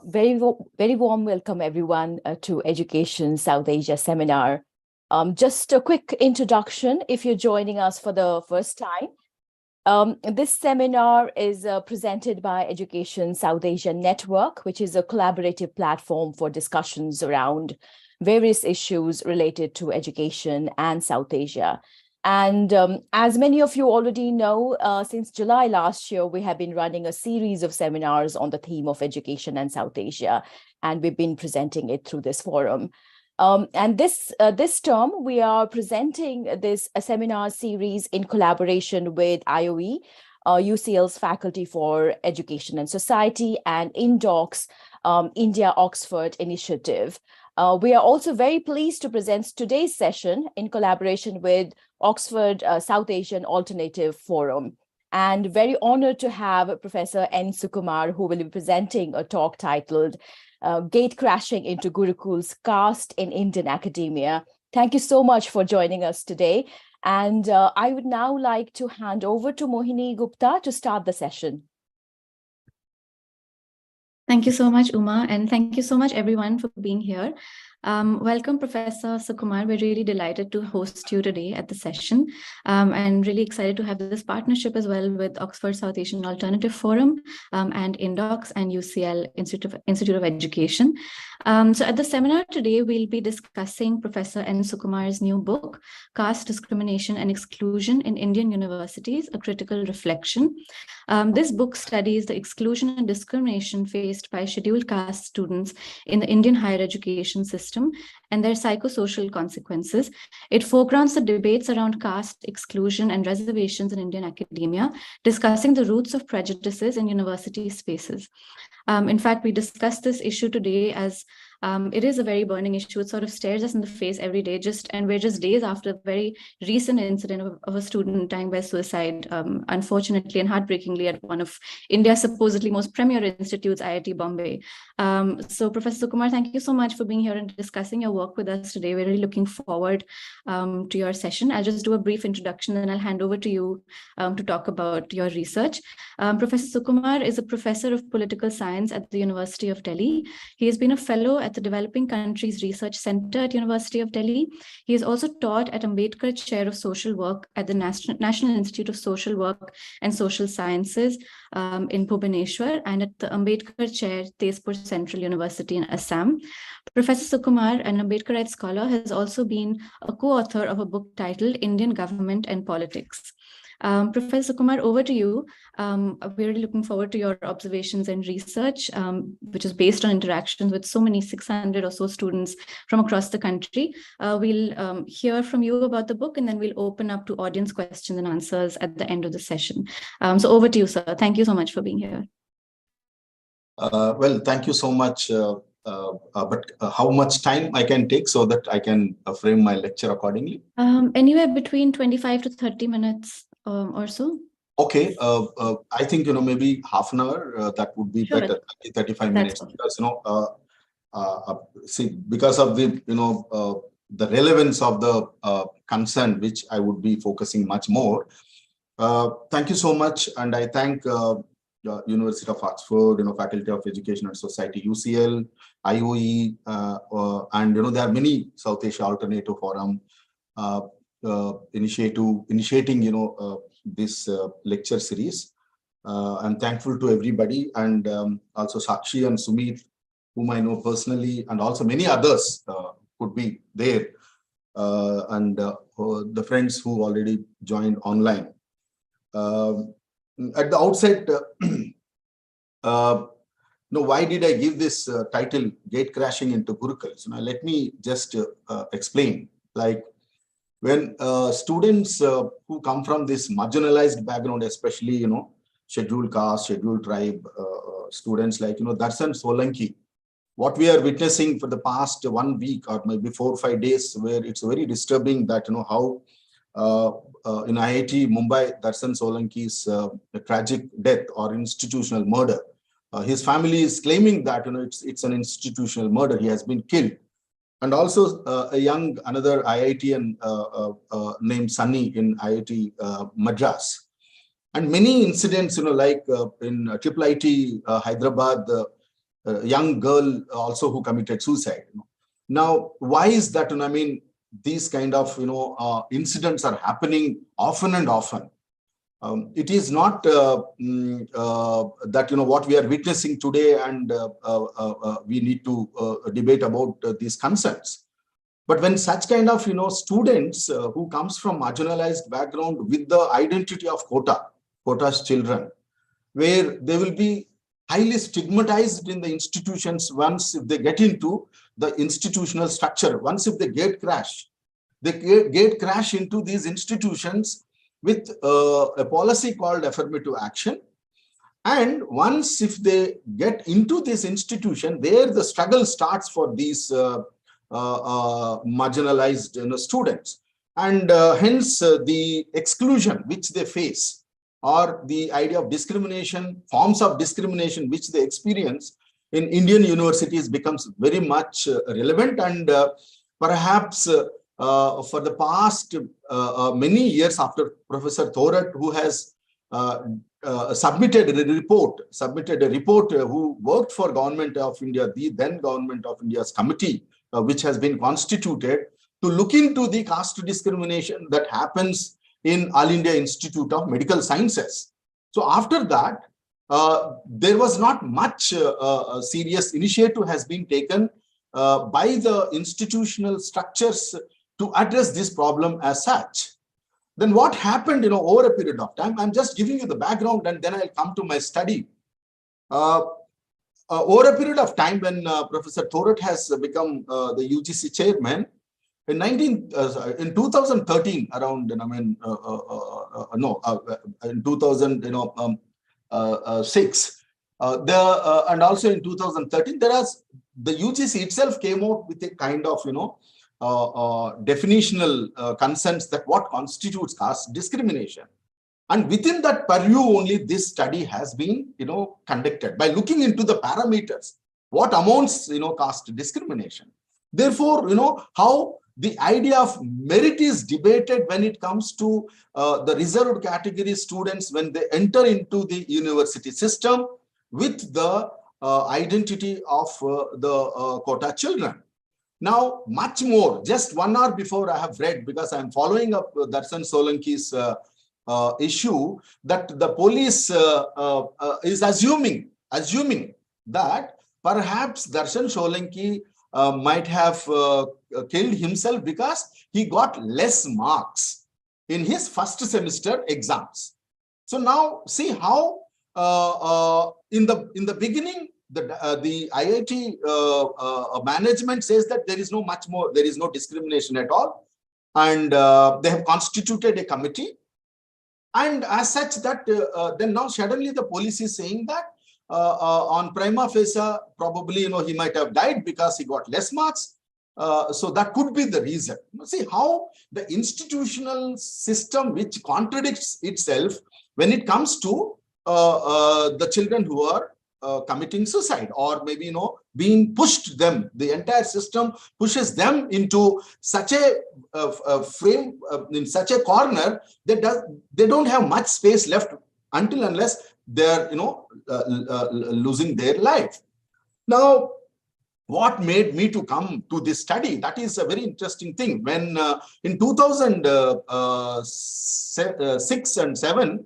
Very warm welcome, everyone, to Education South Asia Seminar. Just a quick introduction if you're joining us for the first time. This seminar is presented by Education South Asia Network, which is a collaborative platform for discussions around various issues related to education and South Asia. And as many of you already know, since July last year, we have been running a series of seminars on the theme of education and South Asia, and we've been presenting it through this forum. And this term, we are presenting this seminar series in collaboration with IOE, UCL's Faculty for Education and Society, and INDOC's India-Oxford Initiative. We are also very pleased to present today's session in collaboration with Oxford South Asian Alternative Forum, and very honored to have Professor N. Sukumar, who will be presenting a talk titled Gate Crashing into Gurukul's Caste in Indian Academia. Thank you so much for joining us today. And I would now like to hand over to Mohini Gupta to start the session. Thank you so much, Uma, and thank you so much, everyone, for being here. Welcome, Professor Sukumar. We're really delighted to host you today at the session, and really excited to have this partnership as well with Oxford South Asian Alternative Forum and INDOCS and UCL Institute of Education. So at the seminar today, we'll be discussing Professor N. Sukumar's new book, Caste Discrimination and Exclusion in Indian Universities, A Critical Reflection. This book studies the exclusion and discrimination faced by scheduled caste students in the Indian higher education system and their psychosocial consequences. It foregrounds the debates around caste exclusion and reservations in Indian academia, discussing the roots of prejudices in university spaces. In fact, we discussed this issue today as it is a very burning issue. It sort of stares us in the face every day, and we're just days after a very recent incident of a student dying by suicide, unfortunately and heartbreakingly, at one of India's supposedly most premier institutes, IIT Bombay. So Professor Sukumar, thank you so much for being here and discussing your work with us today. We're really looking forward to your session. I'll just do a brief introduction and I'll hand over to you to talk about your research. Professor Sukumar is a professor of political science at the University of Delhi. He has been a fellow at the Developing Countries Research Center at University of Delhi. He has also taught at Ambedkar Chair of Social Work at the National Institute of Social Work and Social Sciences in Bhubaneswar, and at the Ambedkar Chair, Tezpur Central University in Assam. Professor Sukumar, an Ambedkarite scholar, has also been a co-author of a book titled Indian Government and Politics. Professor Kumar, over to you. We're really looking forward to your observations and research, which is based on interactions with so many 600 or so students from across the country. We'll hear from you about the book, and then we'll open up to audience questions and answers at the end of the session. So over to you, sir. Thank you so much for being here. Well, thank you so much. But how much time I can take so that I can frame my lecture accordingly? Anywhere between 25 to 30 minutes or so. Okay, I think, maybe half an hour, that would be better, 35 minutes. Because, see, because of the, the relevance of the concern, which I would be focusing much more. Thank you so much. And I thank University of Oxford, Faculty of Education and Society, UCL, IOE, and, there are many South Asia Alternative Forum initiating, this lecture series. I'm thankful to everybody, and also Sakshi and Sumit, whom I know personally, and also many others could be there, and the friends who already joined online. At the outset, why did I give this title, Gate Crashing into Gurukuls? Let me just explain. Like, when students who come from this marginalized background, especially, scheduled caste, scheduled tribe students like, Darshan Solanki, what we are witnessing for the past 1 week or maybe 4 or 5 days, where it's very disturbing that, how in IIT Mumbai, Darshan Solanki's tragic death or institutional murder. His family is claiming that, it's an institutional murder. He has been killed. And also another IITian named Sunny in IIT Madras. And many incidents, like in IIIT Hyderabad, young girl also who committed suicide. Now, why is that? I mean, these kind of incidents are happening often and often. It is not that what we are witnessing today, and we need to debate about these concerns. But when such kind of students who comes from marginalized background with the identity of quota's children, where they will be highly stigmatized in the institutions once if they get into the institutional structure, once if they gate crash into these institutions with a policy called affirmative action. And once if they get into this institution, there the struggle starts for these marginalized students. And hence the exclusion which they face, or the idea of discrimination, forms of discrimination which they experience in Indian universities becomes very much relevant. And perhaps for the past many years after Professor Thorat, who has submitted a report, who worked for Government of India, the then Government of India's committee, which has been constituted to look into the caste discrimination that happens in All India Institute of Medical Sciences. So after that, there was not much serious initiative has been taken by the institutional structures to address this problem as such. Then what happened, over a period of time? I'm just giving you the background, and then I'll come to my study. Over a period of time, when Professor Thorat has become the UGC chairman, in 2013, around, in 2006, and also in 2013, the UGC itself came out with a kind of, definitional concerns that what constitutes caste discrimination. And within that purview only this study has been, conducted by looking into the parameters, what amounts, caste discrimination. Therefore, how the idea of merit is debated when it comes to the reserved category students when they enter into the university system with the identity of the quota children. Now, much more, just 1 hour before I have read, because I am following up Darshan Solanki's issue, that the police is assuming that perhaps Darshan Solanki might have killed himself because he got less marks in his first semester exams. So now see how in the beginning the IIT management says that there is no discrimination at all, and they have constituted a committee, and as such that then now suddenly the police is saying that on prima facie probably he might have died because he got less marks. So that could be the reason. See how the institutional system which contradicts itself when it comes to the children who are committing suicide, or maybe being pushed them. The entire system pushes them into such a frame, in such a corner that they don't have much space left until unless they're losing their life. Now, what made me to come to this study? That is a very interesting thing. When in 2006 and 7,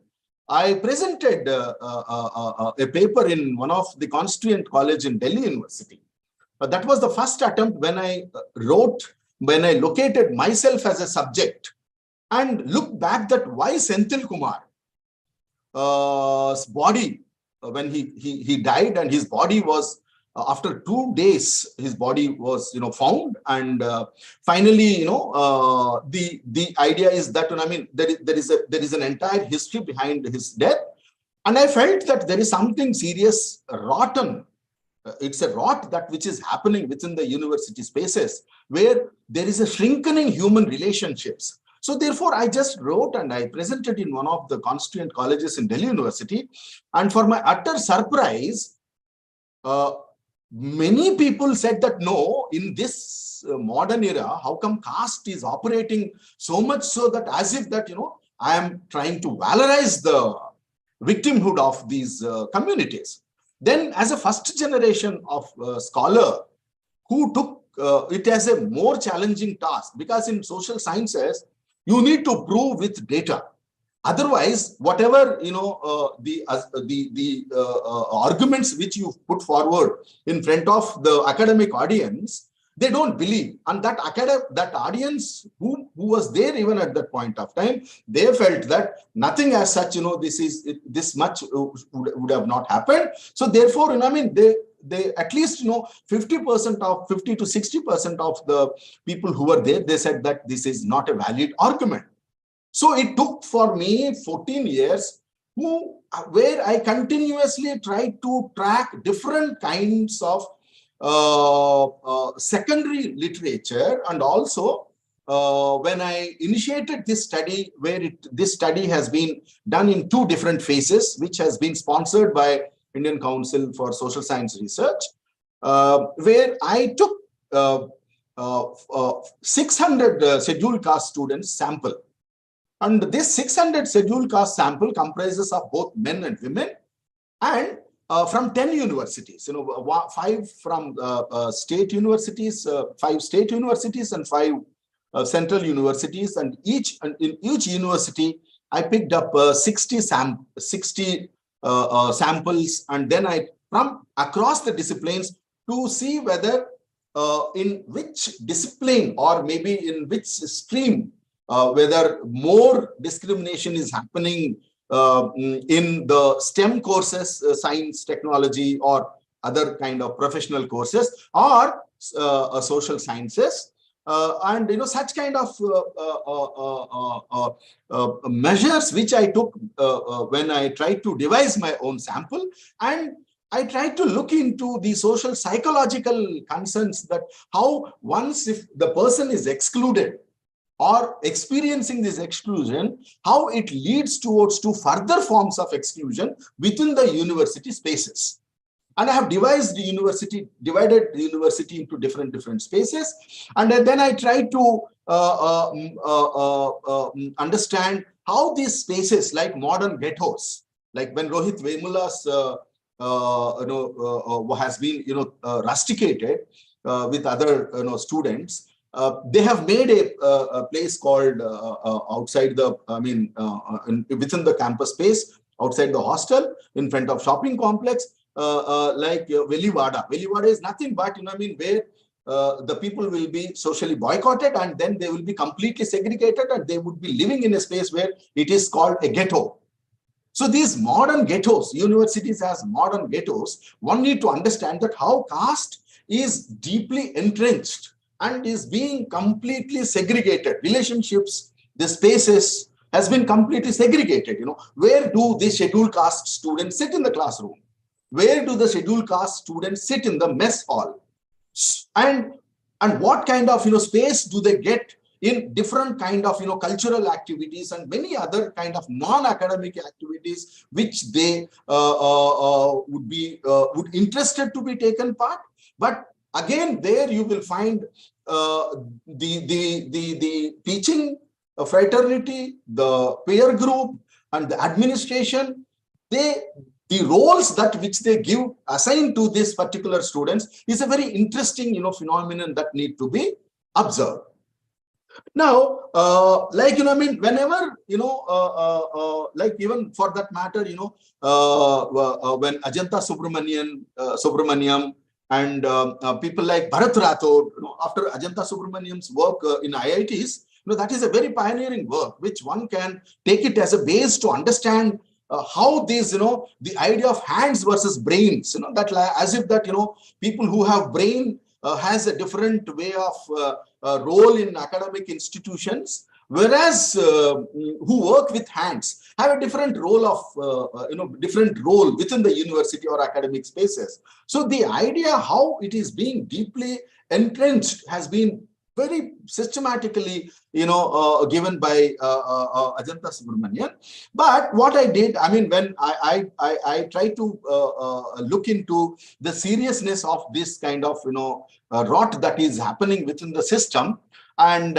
I presented a paper in one of the constituent college in Delhi University. That was the first attempt when I located myself as a subject and looked back that why Senthil Kumar's body, when he died, and his body was, after 2 days, his body was found, and finally the idea is that there is an entire history behind his death, and I felt that there is something serious rotten. It's a rot that which is happening within the university spaces, where there is a shrinking human relationships. So therefore, I just wrote and I presented in one of the constituent colleges in Delhi University, and for my utter surprise, many people said that no, in this modern era, how come caste is operating so much so that as if that, I am trying to valorize the victimhood of these communities. Then as a first generation of scholar who took it as a more challenging task, because in social sciences, you need to prove with data. Otherwise, whatever the arguments which you put forward in front of the academic audience, they don't believe. And that audience who was there even at that point of time, they felt that nothing as such, this much would have not happened. So therefore, they at least 50 to 60% of the people who were there, they said that this is not a valid argument. So it took for me 14 years where I continuously tried to track different kinds of secondary literature. And also when I initiated this study, this study has been done in 2 different phases, which has been sponsored by Indian Council for Social Science Research, where I took 600 scheduled caste students sample. And this 600 scheduled caste sample comprises of both men and women, and from 10 universities, 5 from state universities, 5 state universities, and 5 central universities. And in each university, I picked up 60 samples, and then from across the disciplines to see whether in which discipline or maybe in which stream whether more discrimination is happening in the STEM courses, science, technology, or other kind of professional courses, or social sciences. And such kind of measures which I took when I tried to devise my own sample, and I tried to look into the social psychological concerns, that how once if the person is excluded or experiencing this exclusion, how it leads towards to further forms of exclusion within the university spaces. And I have divided the university into different spaces. And then I tried to understand how these spaces, like modern ghettos, like when Rohit Vemula's has been rusticated with other students. They have made a place called outside the, within the campus space, outside the hostel, in front of shopping complex, like Velivada. Velivada is nothing but, where the people will be socially boycotted, and then they will be completely segregated, and they would be living in a space where it is called a ghetto. So these modern ghettos, universities as modern ghettos, one need to understand that how caste is deeply entrenched and is being completely segregated. Relationships, the spaces has been completely segregated. Where do the scheduled caste students sit in the classroom? Where do the scheduled caste students sit in the mess hall? And what kind of space do they get in different kind of cultural activities and many other kind of non-academic activities which they would interested to be taken part. But again, there you will find the teaching fraternity, the peer group, and the administration. The roles which they assign to these particular students is a very interesting phenomenon that need to be observed. Now, whenever like even for that matter, when Ajanta Subramaniam and people like Bharat Rathod, after Ajanta Subramaniam's work in IITs, that is a very pioneering work, which one can take it as a base to understand how these, the idea of hands versus brains, that as if that, people who have brain has a different way of role in academic institutions, whereas who work with hands have a different role of, different role within the university or academic spaces. So the idea how it is being deeply entrenched has been very systematically, given by Ajanta Subramanian. But what I did, when I tried to look into the seriousness of this kind of, rot that is happening within the system. And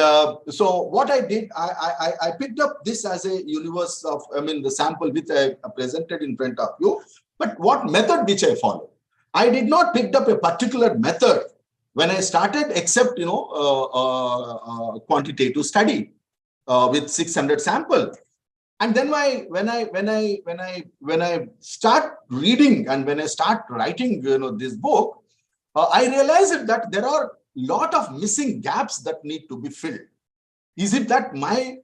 so what I did, I picked up this as a universe of, the sample which I presented in front of you. But what method which I follow? I did not pick up a particular method when I started, except quantitative study with 600 sample. And then when I start reading and when I start writing this book, I realized that there are a lot of missing gaps that need to be filled. Is it that my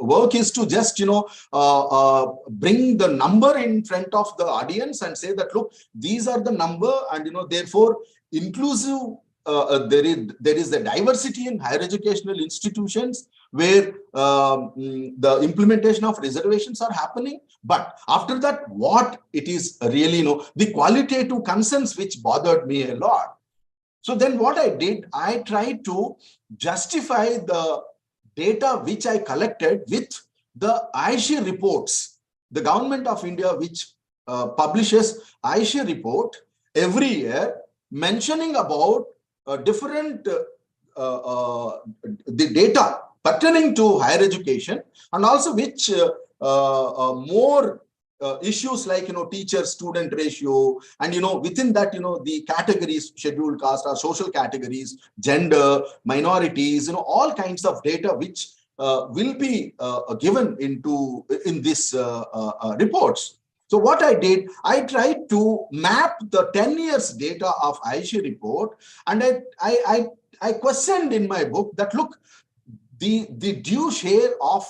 work is to just bring the number in front of the audience and say that, look, these are the number, and therefore inclusive, there is a diversity in higher educational institutions where the implementation of reservations are happening. But after that, what it is really, the qualitative concerns which bothered me a lot. So then what I did, I tried to justify the data which I collected with the AISHE reports. The Government of India, which publishes AISHE report every year, mentioning about different the data pertaining to higher education, and also which more issues like teacher-student ratio, and within that the categories, scheduled caste or social categories, gender, minorities, all kinds of data which will be given in this reports. So what I did, I tried to map the 10 years data of AISHE report, and I questioned in my book that, look, the due share of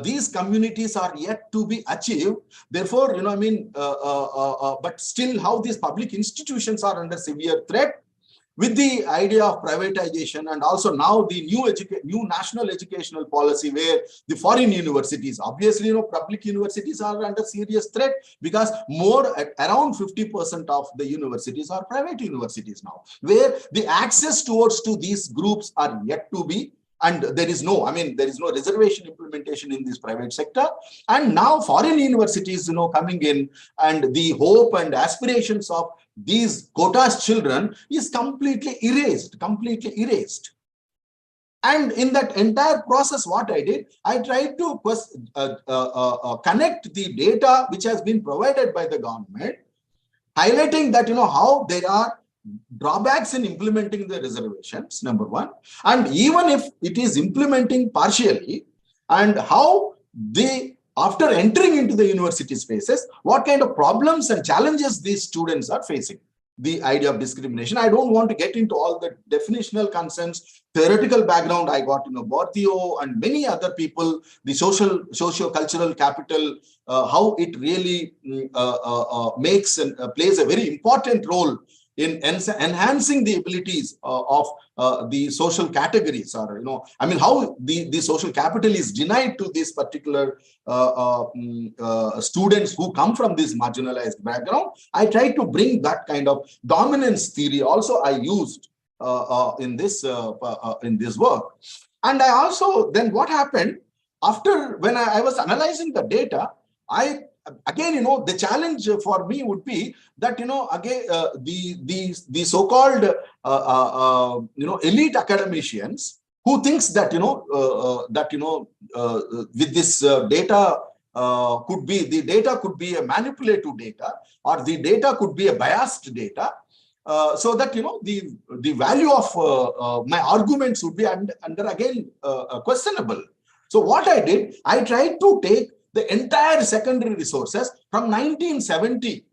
these communities are yet to be achieved. Therefore, but still how these public institutions are under severe threat with the idea of privatization, and also now the new national educational policy where the foreign universities, obviously, public universities are under serious threat, because around 50% of the universities are private universities now, where the access to these groups are yet to be. And there is no reservation implementation in this private sector. And now foreign universities, coming in, and the hope and aspirations of these quotas children is completely erased. And in that entire process, what I did, I tried to connect the data which has been provided by the government, highlighting that, how there are drawbacks in implementing the reservations, number one, and even if it is implementing partially, and how they, after entering into the university spaces, what kind of problems and challenges these students are facing. The idea of discrimination, I don't want to get into all the definitional concerns, theoretical background. I got Bourdieu and many other people, the socio-cultural capital, how it really makes and plays a very important role in enhancing the abilities of the social categories, or how the social capital is denied to these particular students who come from this marginalized background. I try to bring that kind of dominance theory also I used in this work. And I also, then what happened after, when I was analyzing the data, again, the challenge for me would be that, again, the so-called, elite academicians who thinks that, with this data, the data could be a manipulative data, or the data could be a biased data, so that, the value of my arguments would be under again, questionable. So what I did, I tried to take the entire secondary resources from 1970.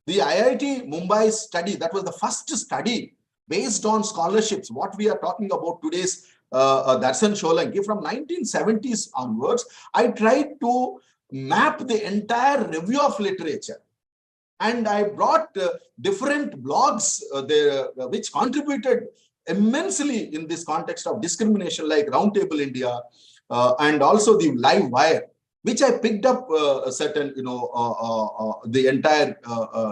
The IIT Mumbai study, that was the first study based on scholarships, what we are talking about today's Darshan Solanki, from 1970s onwards. I tried to map the entire review of literature. And I brought different blogs there, which contributed immensely in this context of discrimination, like Roundtable India, and also the Live Wire, which I picked up certain, the entire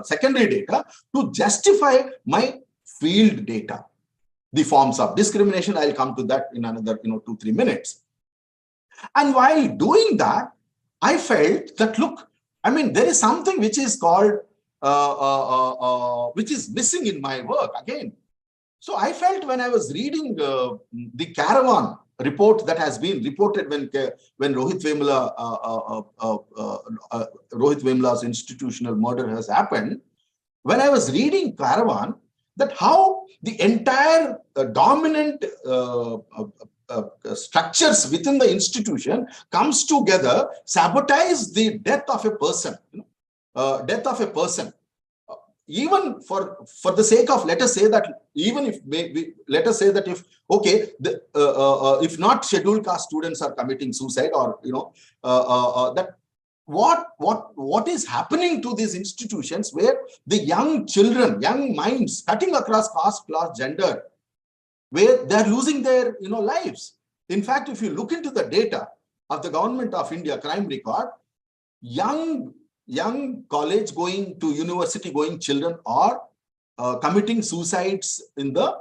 secondary data to justify my field data, the forms of discrimination. I'll come to that in another, 2-3 minutes. And while doing that, I felt that, look, there is something which is called, which is missing in my work again. So I felt when I was reading the Caravan report that has been reported when Rohit Vemula's institutional murder has happened. When I was reading Caravan, that how the entire dominant structures within the institution comes together, sabotage the death of a person, even for the sake of, let us say that, even if let us say that if not scheduled caste students are committing suicide, or that what is happening to these institutions where the young children, young minds cutting across caste, class, gender, where they're losing their lives. In fact, if you look into the data of the Government of India crime record, young college going to university going children are committing suicides in the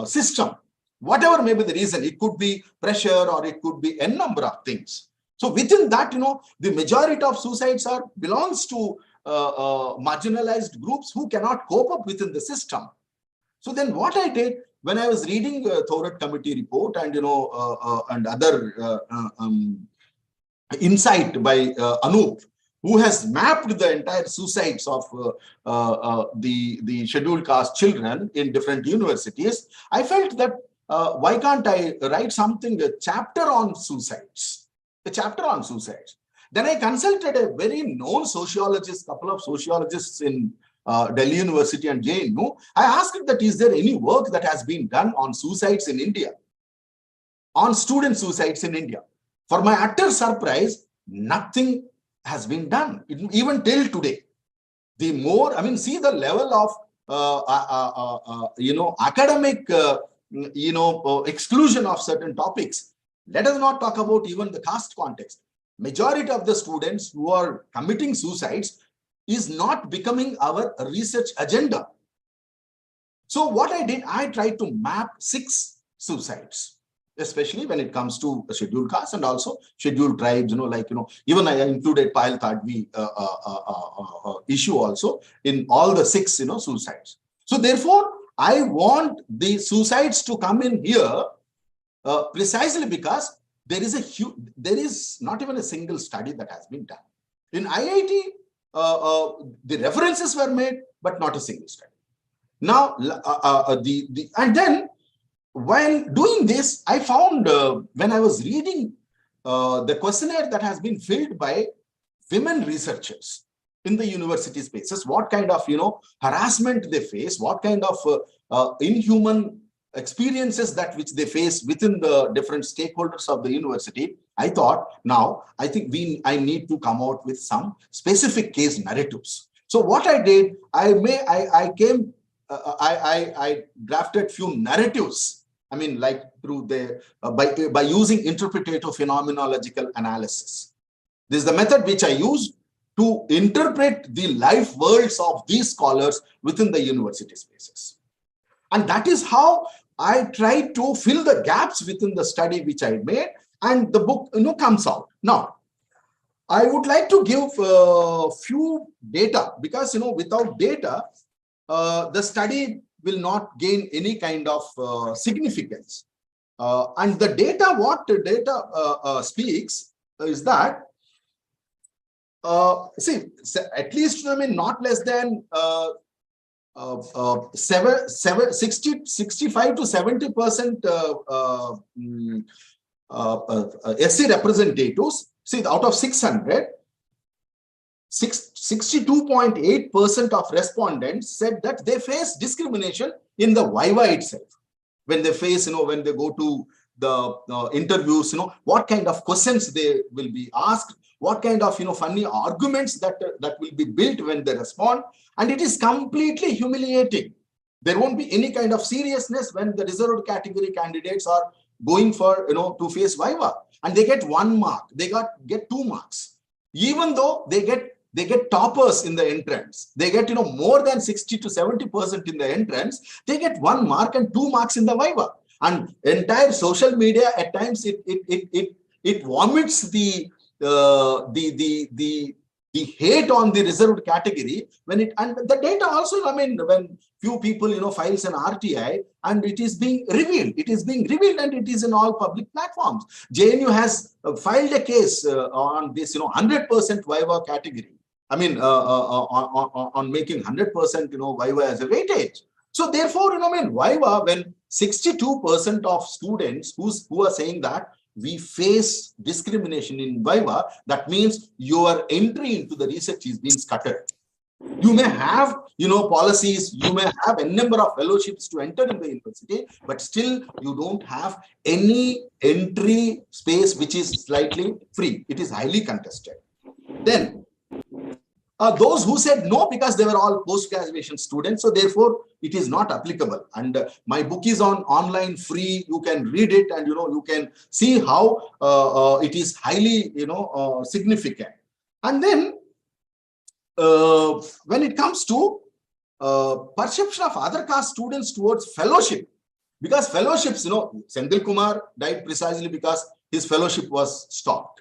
system. Whatever may be the reason, it could be pressure or it could be a number of things. So within that, the majority of suicides belongs to marginalized groups who cannot cope up within the system. So then what I did when I was reading Thorough Committee report and and other insight by Anup, who has mapped the entire suicides of the scheduled caste children in different universities, I felt that why can't I write something, a chapter on suicides? Then I consulted a very known sociologist, couple of sociologists in Delhi University and JNU. I asked that, is there any work that has been done on suicides in India, on student suicides in India? For my utter surprise, nothing has been done, even till today. The more, see the level of, academic, exclusion of certain topics. Let us not talk about even the caste context. Majority of the students who are committing suicides is not becoming our research agenda. So what I did, I tried to map 6 suicides, especially when it comes to scheduled castes and also scheduled tribes, even I included Payal Tadvi issue also in all the 6, suicides. So therefore, I want the suicides to come in here precisely because there is not even a single study that has been done. In IIT, the references were made, but not a single study. Now, and then while doing this, I found when I was reading the questionnaire that has been filled by women researchers in the university spaces, what kind of harassment they face, what kind of inhuman experiences which they face within the different stakeholders of the university, I thought, now I think I need to come out with some specific case narratives. So what I did, I drafted few narratives. Like through by using interpretative phenomenological analysis. This is the method which I use to interpret the life worlds of these scholars within the university spaces. And that is how I tried to fill the gaps within the study which I made, and the book comes out. Now, I would like to give a few data, because without data, the study will not gain any kind of significance. And the data, what the data speaks is that, at least not less than 65 to 70% SC representatives. See, out of 600, 62.8% of respondents said that they face discrimination in the Viva itself. When they face, when they go to the interviews, what kind of questions they will be asked, what kind of, funny arguments that will be built when they respond. And it is completely humiliating. There won't be any kind of seriousness when the reserved category candidates are going for, to face Viva. And they get 1 mark, they get 2 marks. Even though they get toppers in the entrance, they get, more than 60 to 70% in the entrance, they get 1 mark and 2 marks in the Viva. And entire social media, at times, it vomits the the hate on the reserved category, when it, and the data also, I mean, when few people, files an RTI and it is being revealed, and it is in all public platforms. JNU has filed a case on this, 100% Viva category. I mean, on making 100%, Viva as a weightage. So therefore, Viva, when 62% of students who are saying that we face discrimination in Viva, that means your entry into the research is being scattered. You may have, policies, you may have a number of fellowships to enter in the university, but still you don't have any entry space which is slightly free. It is highly contested. Then, those who said no, because they were all post-graduation students, so therefore it is not applicable. And my book is on online free. You can read it, and you can see how it is highly significant. And then when it comes to perception of other caste students towards fellowship, because fellowships, Senthil Kumar died precisely because his fellowship was stopped.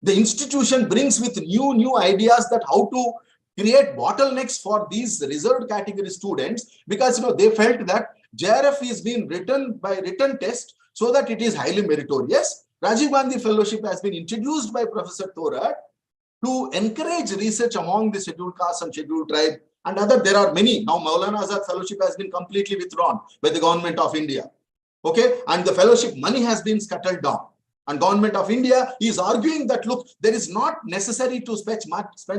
The institution brings with new ideas that how to create bottlenecks for these reserved category students, because they felt that JRF is being written by written test so that it is highly meritorious. Rajiv Gandhi Fellowship has been introduced by Professor Thorat to encourage research among the scheduled caste and scheduled tribe and other. There are many. Now Maulana Azad Fellowship has been completely withdrawn by the government of India. Okay, and the fellowship money has been scattered down. And government of India is arguing that, look, there is not necessary to spend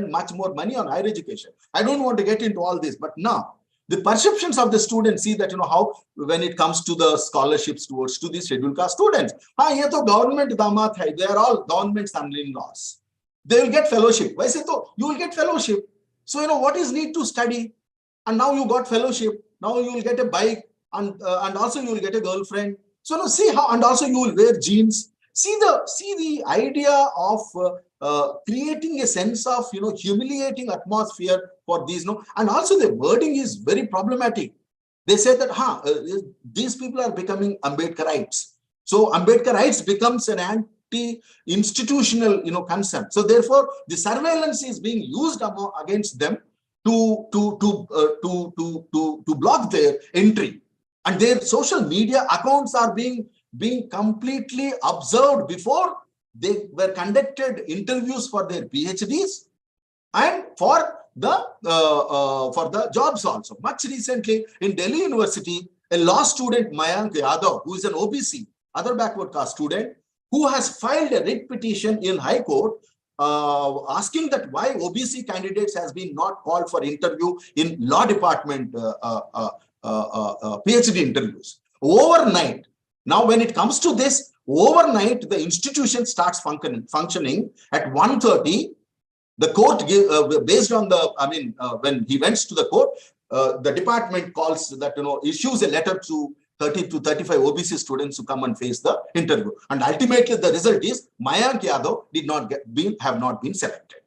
much more money on higher education. I don't want to get into all this, but now the perceptions of the students see that, how when it comes to the scholarships towards to the scheduled caste students, ye to government damat hai, they are all government son-in-laws. They will get fellowship. Why say so? You will get fellowship. So, what is need to study? And now you got fellowship. Now you will get a bike, and also you will get a girlfriend. So, see how, and also you will wear jeans. See the idea of creating a sense of humiliating atmosphere for these, and also the wording is very problematic. They say that these people are becoming Ambedkarites. So Ambedkarites becomes an anti-institutional concern. So therefore, the surveillance is being used against them to block their entry, and their social media accounts are being completely observed before they were conducted interviews for their PhDs and for the jobs also. Much recently in Delhi University, a law student Mayank Yadav, who is an OBC, other backward caste student, who has filed a writ petition in High Court asking that why OBC candidates has been not called for interview in law department PhD interviews. Overnight, now, when it comes to this, overnight, the institution starts functioning at 1:30. The court, based on the, when he went to the court, the department calls that, issues a letter to 30 to 35 OBC students to come and face the interview. And ultimately, the result is Mayank Yadav have not been selected.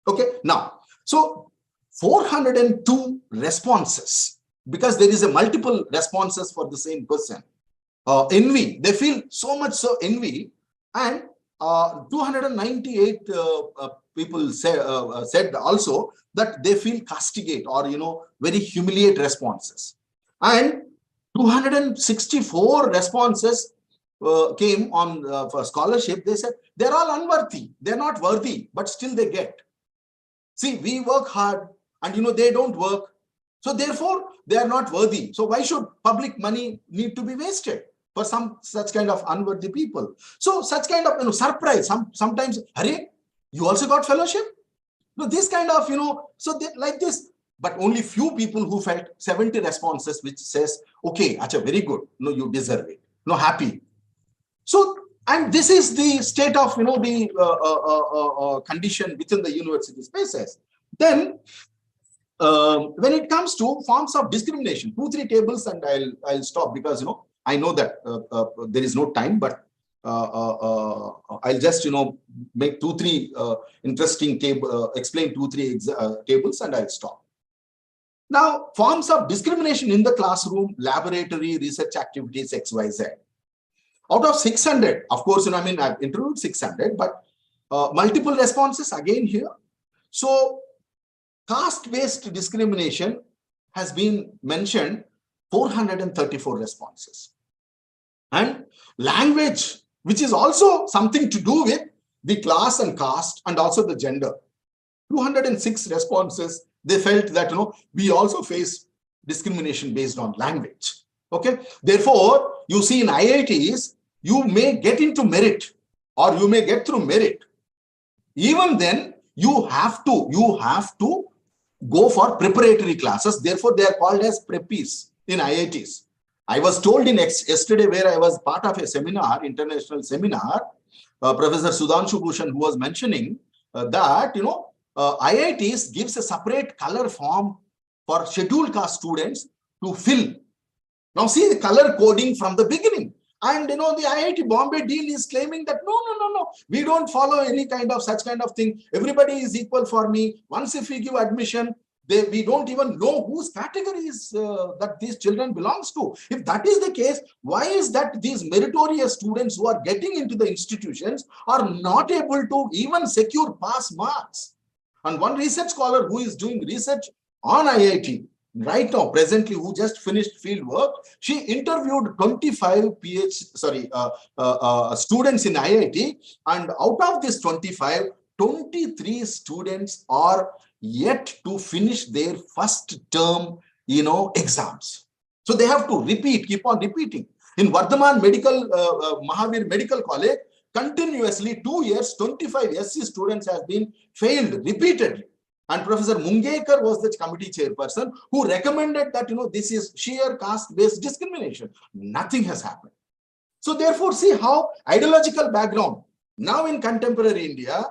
Okay, now, so 402 responses, because there is a multiple responses for the same question. Envy, they feel so much so envy, and 298 people said also that they feel castigate or very humiliate responses, and 264 responses came on for scholarship. They said they're all unworthy, they're not worthy, but still they get. See, we work hard, and they don't work, so therefore they are not worthy. So why should public money need to be wasted for some such kind of unworthy people? So such kind of surprise. Sometimes, Hare, you also got fellowship? No, this kind of so they, like this. But only few people who felt 70 responses, which says, okay, acha, very good. No, you deserve it. No, happy. So, and this is the state of the condition within the university spaces. Then, when it comes to forms of discrimination, 2-3 tables, and I'll stop because I know that there is no time, but I'll just make 2-3 interesting explain 2-3 tables, and I'll stop. Now, forms of discrimination in the classroom, laboratory, research activities, XYZ. Out of 600, of course, I've interviewed 600, but multiple responses again here. So caste-based discrimination has been mentioned 434 responses. And language, which is also something to do with the class and caste and also the gender. 206 responses, they felt that, we also face discrimination based on language. Okay. Therefore, you see in IITs, you may get into merit or you may get through merit. Even then, you have to go for preparatory classes. Therefore, they are called as preppies in IITs. I was told yesterday, where I was part of a seminar, international seminar, Professor Sudhanshu Bhushan, who was mentioning that, IITs gives a separate color form for scheduled caste students to fill. Now see the color coding from the beginning. And the IIT Bombay dean is claiming that no, we don't follow any kind of such kind of thing. Everybody is equal for me. Once if we give admission, we don't even know whose categories that these children belongs to. If that is the case, why is that these meritorious students who are getting into the institutions are not able to even secure pass marks? And one research scholar who is doing research on IIT right now, presently, who just finished field work, she interviewed 25 students in IIT, and out of this 25, 23 students are yet to finish their first term, exams. So they have to keep on repeating. In Vardhaman Mahavir Medical College, continuously 2 years, 25 SC students have been failed repeatedly. And Professor Mungekar was the committee chairperson who recommended that, this is sheer caste-based discrimination. Nothing has happened. So therefore, see how ideological background. Now in contemporary India,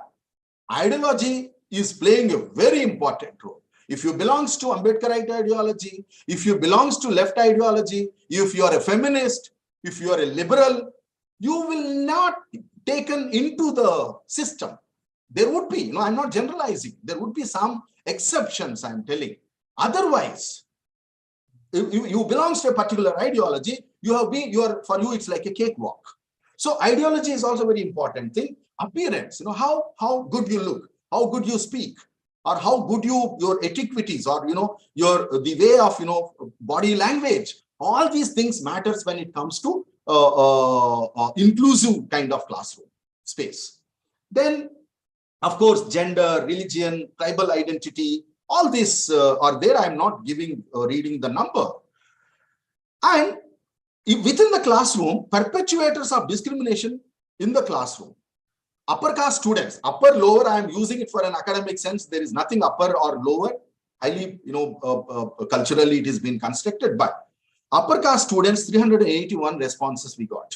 ideology is playing a very important role. If you belongs to Ambedkarite ideology, if you belongs to left ideology, if you are a feminist, if you are a liberal, you will not taken into the system. There would be, I'm not generalizing. There would be some exceptions, I'm telling. Otherwise, if you belong to a particular ideology, for you, it's like a cakewalk. So ideology is also a very important thing. Appearance, how good you look, how good you speak, or how good your etiquettes, or, the way of, body language. All these things matters when it comes to inclusive kind of classroom space. Then, of course, gender, religion, tribal identity, all these are there. I'm not reading the number. And within the classroom, perpetuators of discrimination in the classroom. Upper caste students, upper, lower, I am using it for an academic sense. There is nothing upper or lower. Highly, culturally it has been constructed. But upper caste students, 381 responses we got.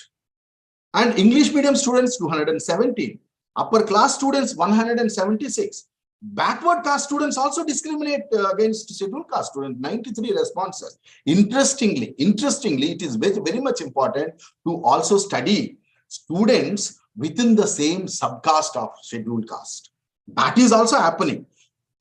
And English medium students, 217. Upper class students, 176. Backward caste students also discriminate against scheduled caste students, 93 responses. Interestingly, it is very, very much important to also study students within the same subcaste of scheduled caste. That is also happening.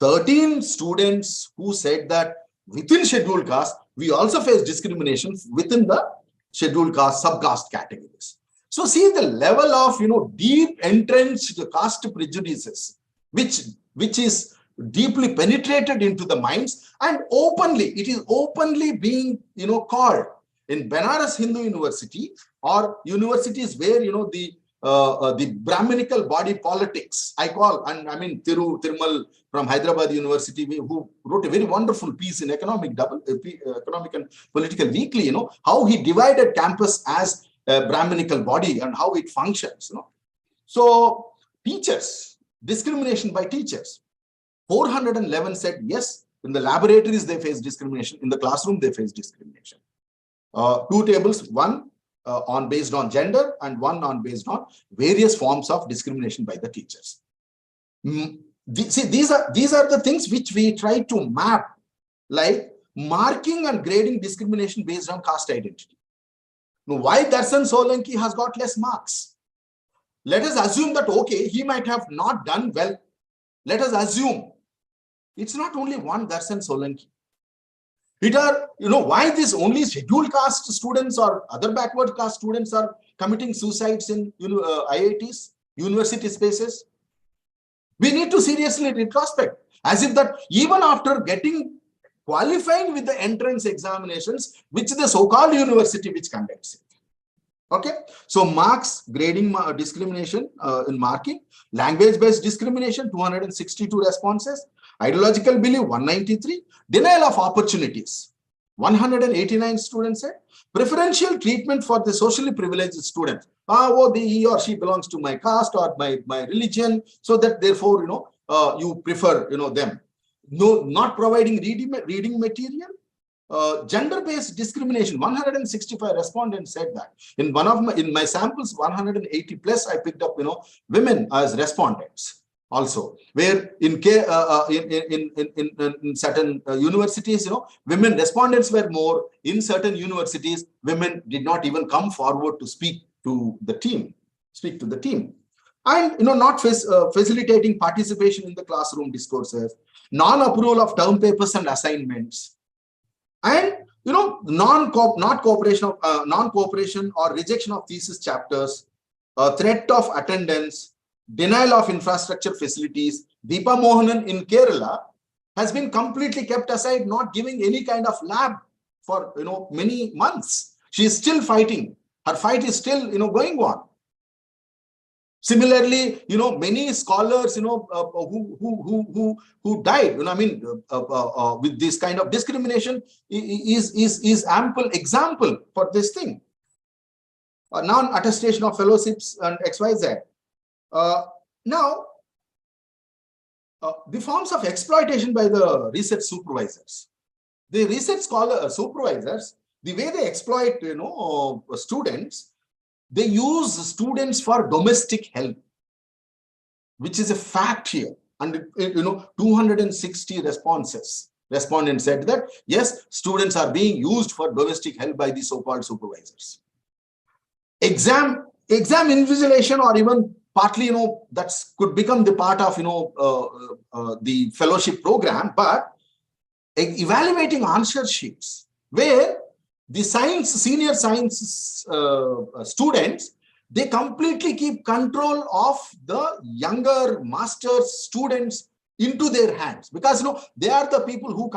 13 students who said that within scheduled caste, we also face discrimination within the scheduled caste, subcaste categories. So see the level of, deep entrenched caste prejudices, which is deeply penetrated into the minds, and it is openly being, called in Banaras Hindu University or universities where, the Brahminical body politics, Thirumal from Hyderabad University, who wrote a very wonderful piece in Economic and Political Weekly, how he divided campus as a Brahminical body and how it functions. So teachers, discrimination by teachers. 411 said yes, in the laboratories they face discrimination, in the classroom they face discrimination. Two tables, one based on gender and one based on various forms of discrimination by the teachers. These are the things which we try to map, like marking and grading discrimination based on caste identity. Now, why Darshan Solanki has got less marks? Let us assume that, okay, he might have not done well. Let us assume it's not only one Darshan Solanki. Why this only scheduled caste students or other backward caste students are committing suicides in IITs, university spaces? We need to seriously retrospect. As if that even after getting qualifying with the entrance examinations, which the so-called university which conducts it. Okay, so marks, grading discrimination in marking, language-based discrimination, 262 responses, ideological belief, 193, denial of opportunities, 189 students said, preferential treatment for the socially privileged students. He or she belongs to my caste or my religion, so that therefore, you prefer, them. No, not providing reading material. Gender-based discrimination, 165 respondents said that. In my samples, 180 plus, I picked up, women as respondents also. Where in certain universities, women respondents were more. In certain universities, women did not even come forward to speak to the team. And not facilitating participation in the classroom discourses, non-approval of term papers and assignments. And non-cooperation or rejection of thesis chapters, threat of attendance, denial of infrastructure facilities. Deepa Mohanan in Kerala has been completely kept aside, not giving any kind of lab for many months. She is still fighting. Her fight is still going on. Similarly, many scholars, who died, with this kind of discrimination is ample example for this thing. Non-attestation of fellowships and XYZ. Now, the forms of exploitation by the research supervisors. The research supervisors, the way they exploit, students, they use students for domestic help, which is a fact here. And 260 respondents said that yes, students are being used for domestic help by the so-called supervisors. Exam invigilation, or even partly, that could become the part of the fellowship program, but evaluating answer sheets where the senior science students, they completely keep control of the younger master's students into their hands, because they are the people who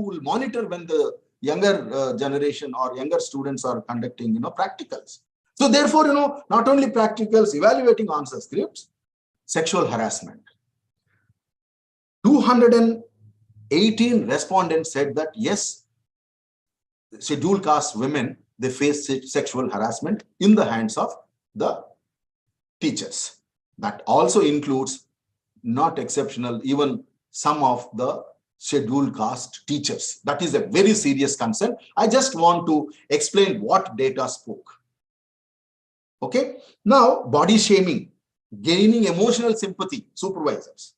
will monitor when the younger generation or younger students are conducting practicals. So therefore, not only practicals, evaluating answer scripts, sexual harassment. 218 respondents said that yes, scheduled caste women, they face sexual harassment in the hands of the teachers. That also includes, not exceptional, even some of the scheduled caste teachers. That is a very serious concern. I just want to explain what data spoke. Okay. Now, body shaming, gaining emotional sympathy, supervisors,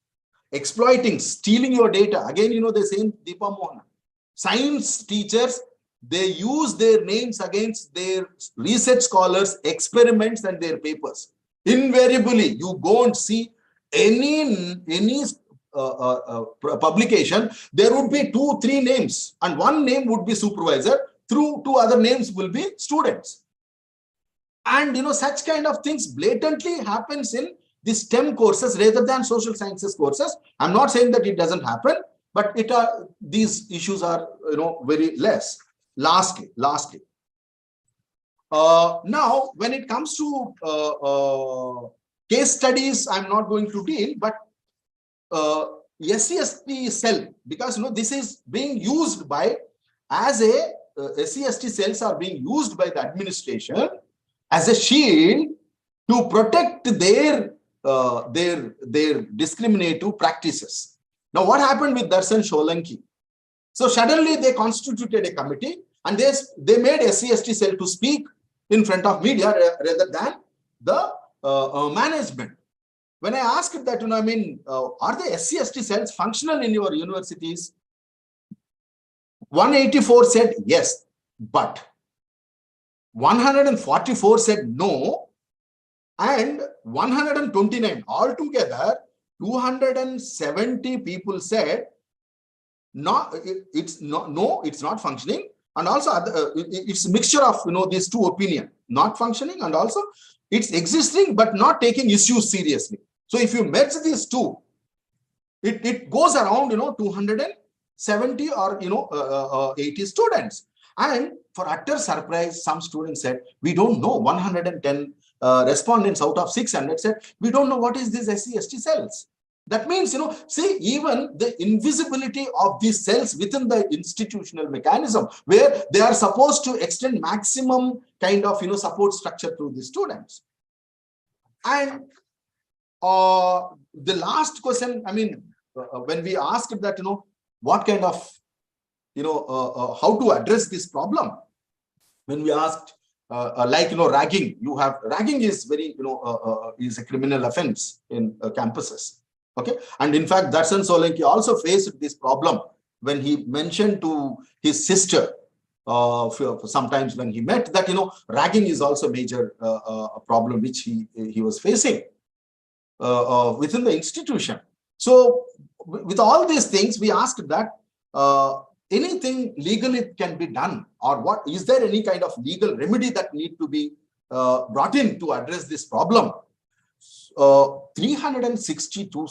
exploiting, stealing your data. Again, the same Deepa Mohanan. Science teachers, they use their names against their research scholars' experiments and their papers. Invariably, you go and see any publication, there would be 2-3 names, and one name would be supervisor, two other names will be students. And such kind of things blatantly happens in the STEM courses rather than social sciences courses. I'm not saying that it doesn't happen, but these issues are very less. Lastly, now when it comes to case studies, I'm not going to deal, but SC/ST cell, because this is being used by, as a SC/ST cells are being used by the administration as a shield to protect their discriminative practices. Now, what happened with Darshan Solanki? So suddenly they constituted a committee and they made SC/ST cell to speak in front of media rather than the management. When I asked that, are the SC/ST cells functional in your universities? 184 said yes, but 144 said no, and 129, altogether 270 people said it's not functioning, and also it's a mixture of these two opinions, not functioning and also it's existing but not taking issues seriously. So if you merge these two, It goes around, 270 or, 80 students. And for utter surprise, some students said, we don't know. 110 respondents out of 600 said, we don't know what is this SC/ST cells. That means, see, even the invisibility of these cells within the institutional mechanism, where they are supposed to extend maximum kind of, support structure to the students. And the last question, I mean, when we asked that, what kind of, how to address this problem, when we asked, ragging, ragging is very, is a criminal offense in campuses. Okay. And in fact, Darshan Solanki also faced this problem when he mentioned to his sister, sometimes when he met, that, ragging is also a major problem which he was facing within the institution. So with all these things, we asked that anything legally can be done, or what is there any kind of legal remedy that need to be brought in to address this problem? 362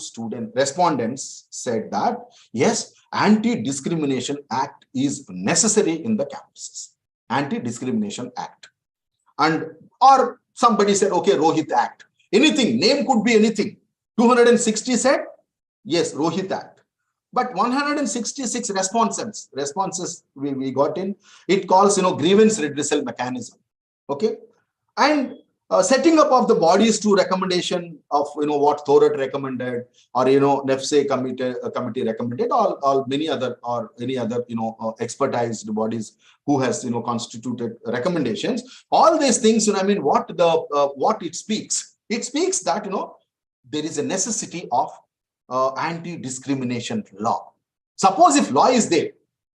respondents said that yes, Anti-Discrimination Act is necessary in the campuses. Anti-Discrimination Act. And or somebody said, okay, Rohit Act. Anything, name could be anything. 260 said, yes, Rohit Act. But 166 responses we got in, it calls, grievance redressal mechanism. Okay. And setting up of the bodies to recommendation of, what Thorat recommended, or, NEFSE committee recommended, or many other, or any other, expertised bodies who has, constituted recommendations. All these things, what it speaks that, there is a necessity of anti-discrimination law. Suppose if law is there,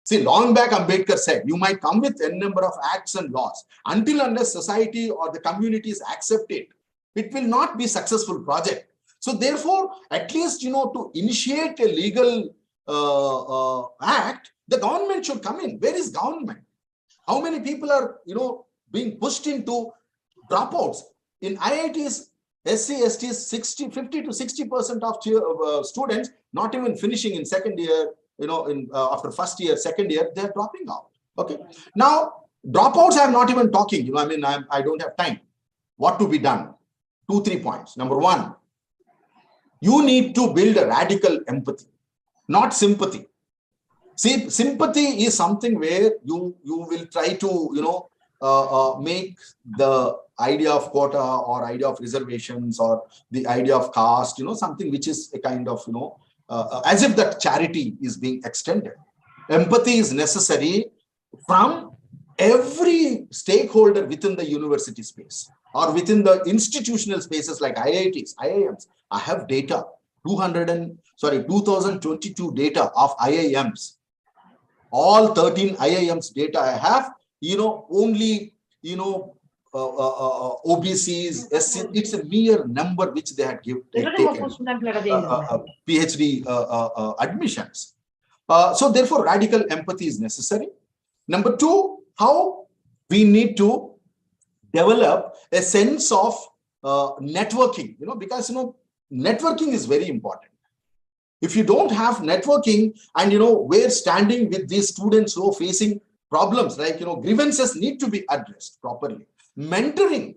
see, long back Ambedkar said, you might come with n number of acts and laws. Until unless society or the communities accept it, it will not be successful project. So therefore, at least, to initiate a legal act, the government should come in. Where is government? How many people are, being pushed into dropouts? In IITs, SC/STs, 50 to 60% of students not even finishing in second year, after first year, second year, they're dropping out. Okay. Now, dropouts I'm not even talking, I don't have time. What to be done? 2-3 points. Number one, you need to build a radical empathy, not sympathy. See, sympathy is something where you will try to, make the idea of quota or idea of reservations or the idea of caste, something which is a kind of, as if that charity is being extended. Empathy is necessary from every stakeholder within the university space or within the institutional spaces like IITs, IIMs. I have data, 2022 data of IIMs. All 13 IIMs data I have, only, OBCs, SC, it's a mere number which they had taken PhD admissions. So therefore, radical empathy is necessary. Number two, how we need to develop a sense of networking, because, networking is very important. If you don't have networking and, we're standing with these students who are facing problems, like, grievances need to be addressed properly. Mentoring,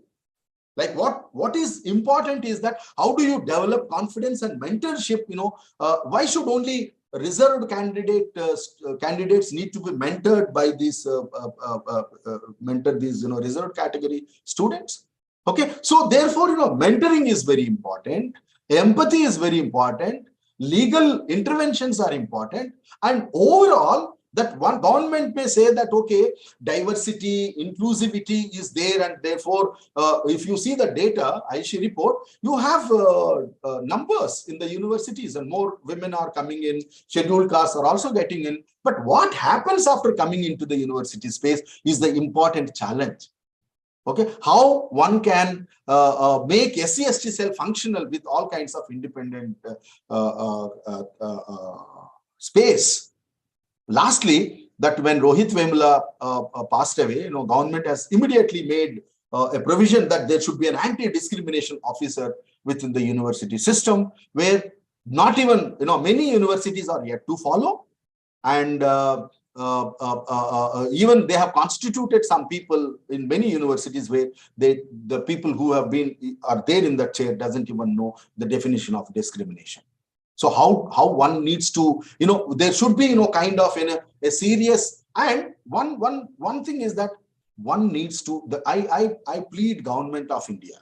like what is important is that how do you develop confidence and mentorship? Why should only reserved candidates need to be mentored by these reserved category students? Okay, so therefore, mentoring is very important, empathy is very important, legal interventions are important, and overall, that one government may say that, okay, diversity, inclusivity is there, and therefore, if you see the data, Aishi report, you have numbers in the universities and more women are coming in, scheduled castes are also getting in. But what happens after coming into the university space is the important challenge. Okay, how one can make SC/ST cell functional with all kinds of independent space. Lastly, that when Rohit Vemula passed away, government has immediately made a provision that there should be an anti-discrimination officer within the university system, where not even, many universities are yet to follow. And even they have constituted some people in many universities where the people who are there in that chair doesn't even know the definition of discrimination. So how one needs to, there should be, kind of a serious, and one thing is that one needs to, I plead Government of India,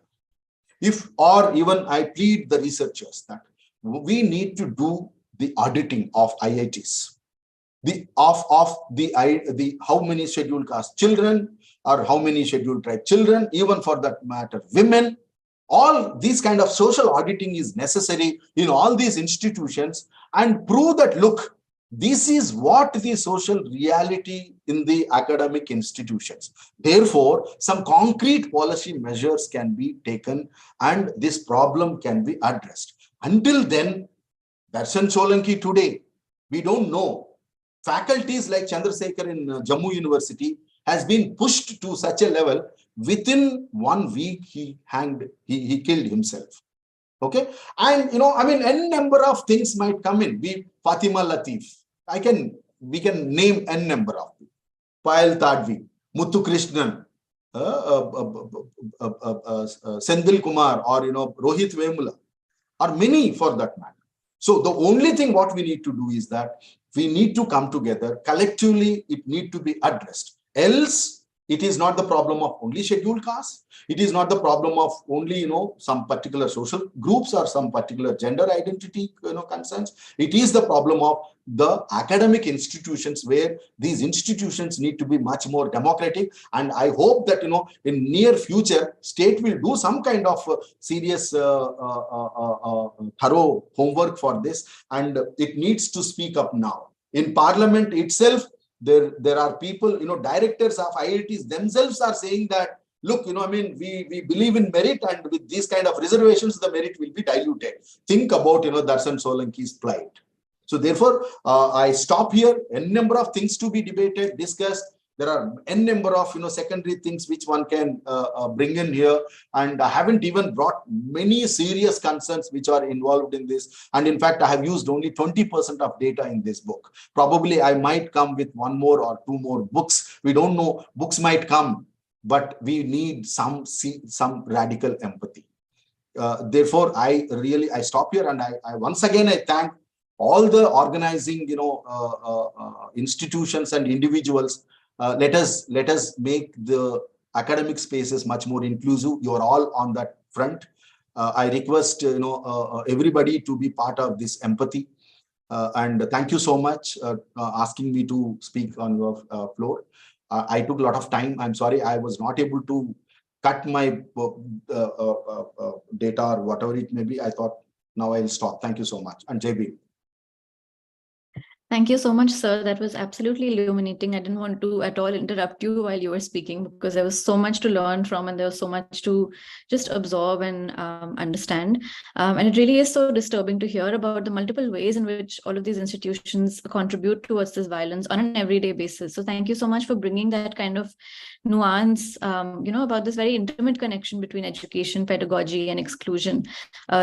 or even I plead the researchers, that we need to do the auditing of IITs, how many scheduled caste children, or how many scheduled tribe children, even for that matter, women. All these kind of social auditing is necessary in all these institutions, and prove that, look, this is what the social reality in the academic institutions. Therefore, some concrete policy measures can be taken and this problem can be addressed. Until then, Darshan Solanki today, we don't know. Faculties like Chandrasekhar in Jammu University has been pushed to such a level, within 1 week he killed himself. Okay, and n number of things might come in. Fatima Latif, we can name n number of people. Payal Tadvi, Muthu Krishnan, Sendil Kumar, or Rohit Vemula, or many for that matter. So the only thing what we need to do is that we need to come together collectively. It need to be addressed. Else, it is not the problem of only scheduled castes. It is not the problem of only, some particular social groups or some particular gender identity, concerns. It is the problem of the academic institutions, where these institutions need to be much more democratic. And I hope that, in near future, state will do some kind of serious, thorough homework for this. And it needs to speak up now. In Parliament itself, there are people, directors of IITs themselves are saying that, look, we believe in merit, and with these kind of reservations, the merit will be diluted. Think about, Darshan Solanki's plight. So therefore, I stop here. N number of things to be debated, discussed. There are n number of, secondary things which one can bring in here. And I haven't even brought many serious concerns which are involved in this. And in fact, I have used only 20% of data in this book. Probably I might come with 1 more or 2 more books. We don't know. Books might come, but we need some radical empathy. Therefore, I stop here, and I once again, I thank all the organizing, institutions and individuals. Let us make the academic spaces much more inclusive. You are all on that front. I request everybody to be part of this empathy. And thank you so much asking me to speak on your floor. I took a lot of time. I'm sorry I was not able to cut my data or whatever it may be. I thought now I'll stop. Thank you so much. And JB. Thank you so much, sir. That was absolutely illuminating. I didn't want to at all interrupt you while you were speaking, because there was so much to learn from, and there was so much to just absorb and understand. And it really is so disturbing to hear about the multiple ways in which all of these institutions contribute towards this violence on an everyday basis. So thank you so much for bringing that kind of nuance, about this very intimate connection between education, pedagogy, and exclusion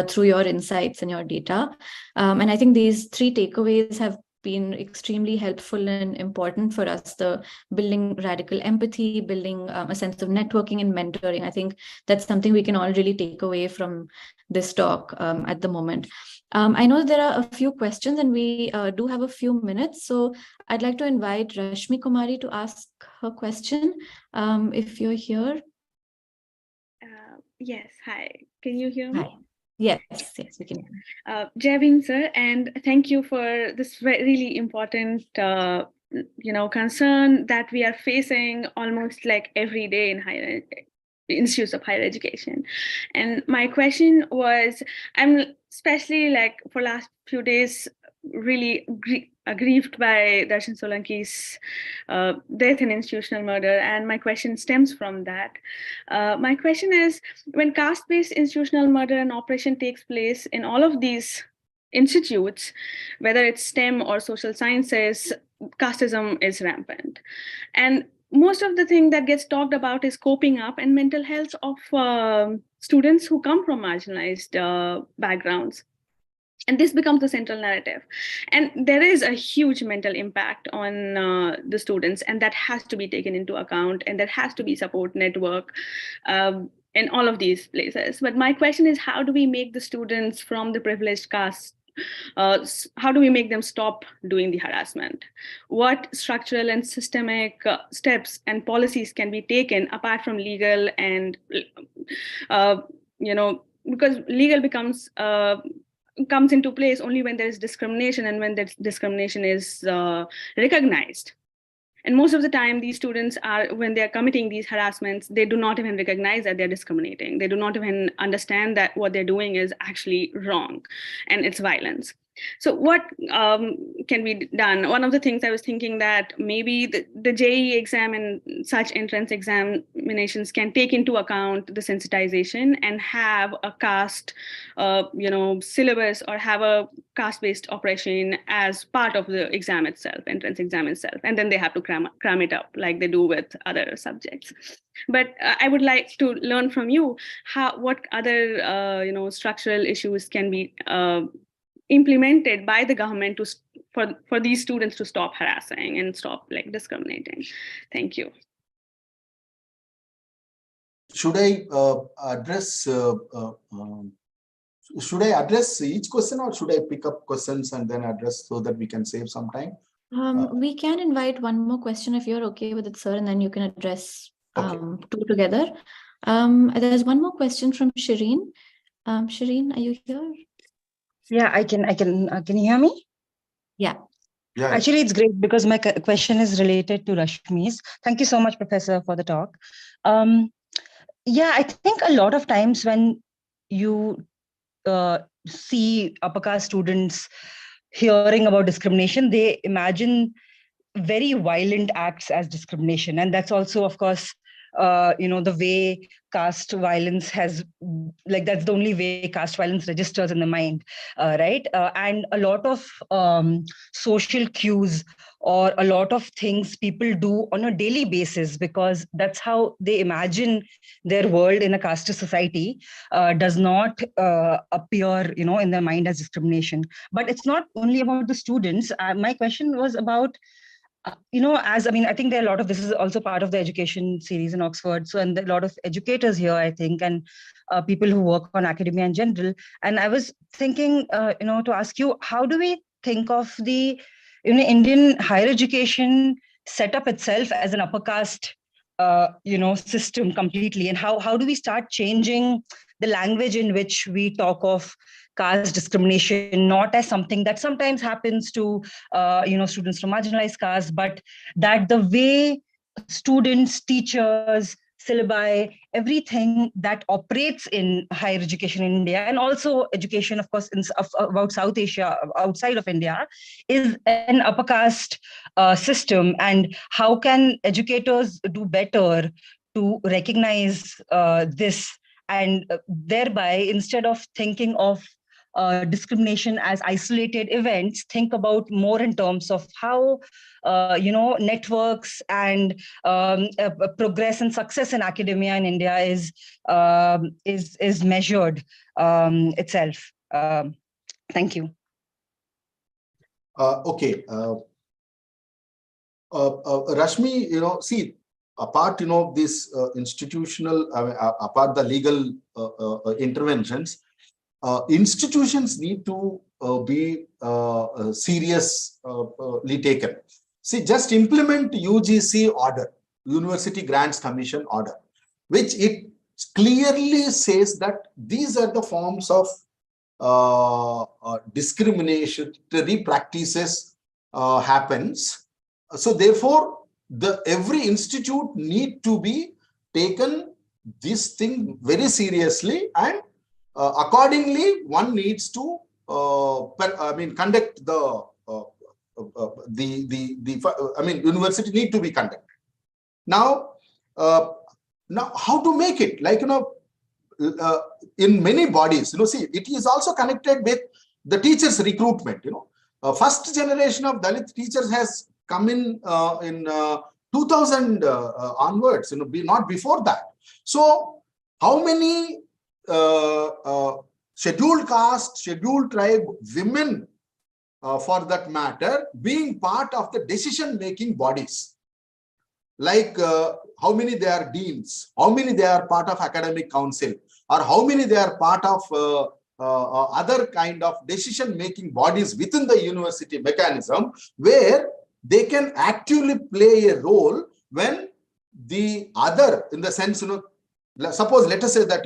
through your insights and your data. And I think these 3 takeaways have been extremely helpful and important for us: the building radical empathy, building a sense of networking and mentoring. I think that's something we can all really take away from this talk at the moment. I know there are a few questions, and we do have a few minutes. So I'd like to invite Rashmi Kumari to ask her question, if you're here. Yes, hi. Can you hear me? Hi. Yes, we can. Jai Bhim, sir, and thank you for this really important, concern that we are facing almost like every day in higher institutes of higher education. And my question was, I'm especially for last few days really aggrieved by Darshan Solanki's death and institutional murder, and my question stems from that. My question is, when caste-based institutional murder and oppression takes place in all of these institutes, whether it's STEM or social sciences, casteism is rampant. And most of the thing that gets talked about is coping up and mental health of students who come from marginalized backgrounds. And this becomes the central narrative. And there is a huge mental impact on the students, and that has to be taken into account, and there has to be support network in all of these places. But my question is, how do we make the students from the privileged caste, how do we make them stop doing the harassment? What structural and systemic steps and policies can be taken apart from legal and, because legal comes into place only when there is discrimination and when that discrimination is recognized. And most of the time, these students are, when they're committing these harassments, they do not even recognize that they're discriminating. They do not even understand that what they're doing is actually wrong and it's violence. So what can be done? One of the things I was thinking that maybe the JEE exam and such entrance examinations can take into account the sensitization and have a caste, syllabus, or have a caste-based operation as part of the exam itself, entrance exam itself, and then they have to cram it up like they do with other subjects. But I would like to learn from you what other structural issues can be implemented by the government for these students to stop harassing and stop discriminating. Thank you. Should I address each question, or should I pick up questions and then address so that we can save some time? We can invite one more question if you're okay with it, sir, and then you can address Okay. two together. There's one more question from Shireen. Shireen, are you here? Yeah, I can. Can you hear me? Yeah. Yeah. Actually, it's great because my question is related to Rashmi's. Thank you so much, Professor, for the talk. Yeah, I think a lot of times when you see upper caste students hearing about discrimination, they imagine very violent acts as discrimination. And that's also, of course, the way caste violence has, that's the only way caste violence registers in the mind, right? And a lot of social cues or a lot of things people do on a daily basis, because that's how they imagine their world in a caste society, does not appear, in their mind as discrimination. But it's not only about the students. My question was about, I think there are a lot of, this is also part of the education series in Oxford. So, and there are a lot of educators here, I think, and people who work on academia in general. And I was thinking, to ask you, how do we think of the, Indian higher education setup itself as an upper caste, system completely? And how do we start changing the language in which we talk of caste discrimination, not as something that sometimes happens to, students from marginalized castes, but that the way students, teachers, syllabi, everything that operates in higher education in India, and also education, of course, about South Asia, outside of India, is an upper caste system. And how can educators do better to recognize this, and thereby, instead of thinking of discrimination as isolated events, think about more in terms of how networks and progress and success in academia in India is measured itself. Thank you. Okay. Rashmi, see, apart this institutional, apart the legal interventions, institutions need to be seriously taken. See, just implement UGC order, University Grants Commission order, which it clearly says that these are the forms of discriminatory practices happens. So therefore, every institute need to be taken this thing very seriously, and accordingly, one needs to conduct university need to be conducted. Now, how to make it? In many bodies, see, it is also connected with the teachers' recruitment. First generation of Dalit teachers has come in 2000 onwards, not before that. So, how many scheduled caste, scheduled tribe, women for that matter, being part of the decision-making bodies. Like how many they are deans, how many they are part of academic council, or how many they are part of other kind of decision-making bodies within the university mechanism, where they can actively play a role when the other, in the sense, suppose, let us say that,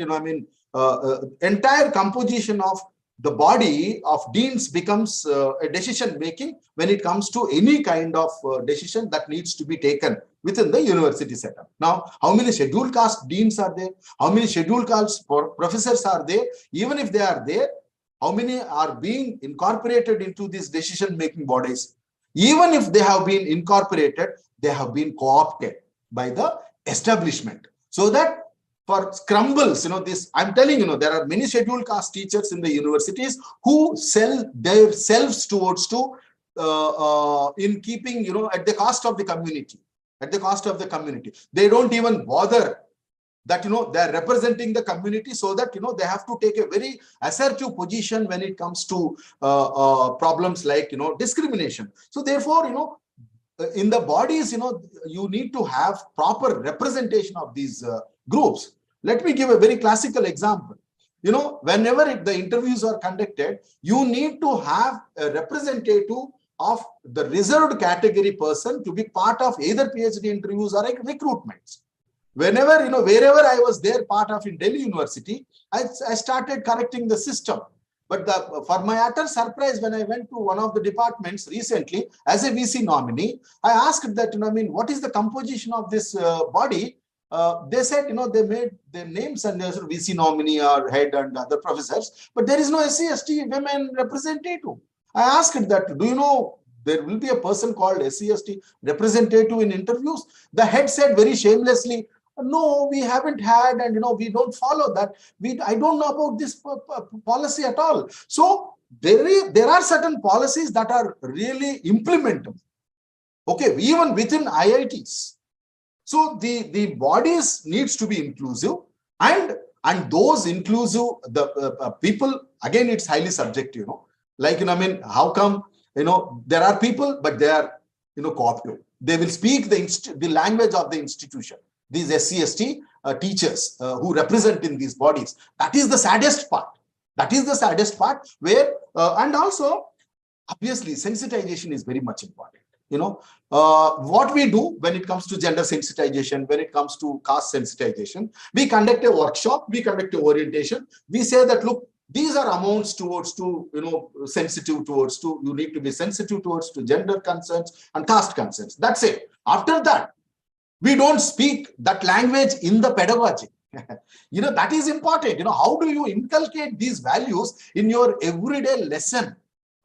entire composition of the body of deans becomes a decision making when it comes to any kind of decision that needs to be taken within the university setup. Now, how many scheduled caste deans are there? How many scheduled caste professors are there? Even if they are there, how many are being incorporated into these decision making bodies? Even if they have been incorporated, they have been co-opted by the establishment. So that for scrambles, this, I'm telling there are many scheduled caste teachers in the universities who sell their selves towards to in keeping, at the cost of the community, They don't even bother that, they're representing the community, so that, they have to take a very assertive position when it comes to problems like, discrimination. So therefore, in the bodies, you need to have proper representation of these groups. Let me give a very classical example. Whenever the interviews are conducted, you need to have a representative of the reserved category person to be part of either PhD interviews or recruitments. Whenever, wherever I was there part of in Delhi University, I started correcting the system. But for my utter surprise, when I went to one of the departments recently as a VC nominee, I asked that, what is the composition of this body? They said, they made their names and there's a VC nominee or head and other professors, but there is no SC/ST women representative. I asked that, do you know there will be a person called SC/ST representative in interviews? The head said very shamelessly, no, we haven't had, and we don't follow that. I don't know about this policy at all. So there are certain policies that are really implementable. Okay, even within IITs. So the bodies needs to be inclusive, and those inclusive, the people, again, it's highly subjective. Like, how come, there are people, but they are, co-opted. They will speak the language of the institution. These SC/ST teachers who represent in these bodies. That is the saddest part. That is the saddest part where, and also, obviously, sensitization is very much important. What we do when it comes to gender sensitization, when it comes to caste sensitization, we conduct a workshop, we conduct a orientation. We say that, look, these are amounts towards to, sensitive towards to, you need to be sensitive towards to gender concerns and caste concerns. That's it. After that, we don't speak that language in the pedagogy. That is important. How do you inculcate these values in your everyday lesson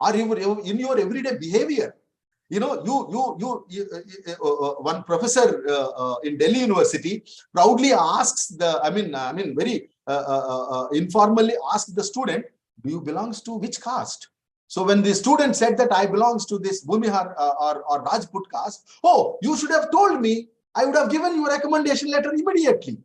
or in your everyday behavior? One professor in Delhi University proudly asks very informally asked the student, do you belong to which caste? So when the student said that I belongs to this Bhumihar or Rajput caste, oh, you should have told me, I would have given you a recommendation letter immediately.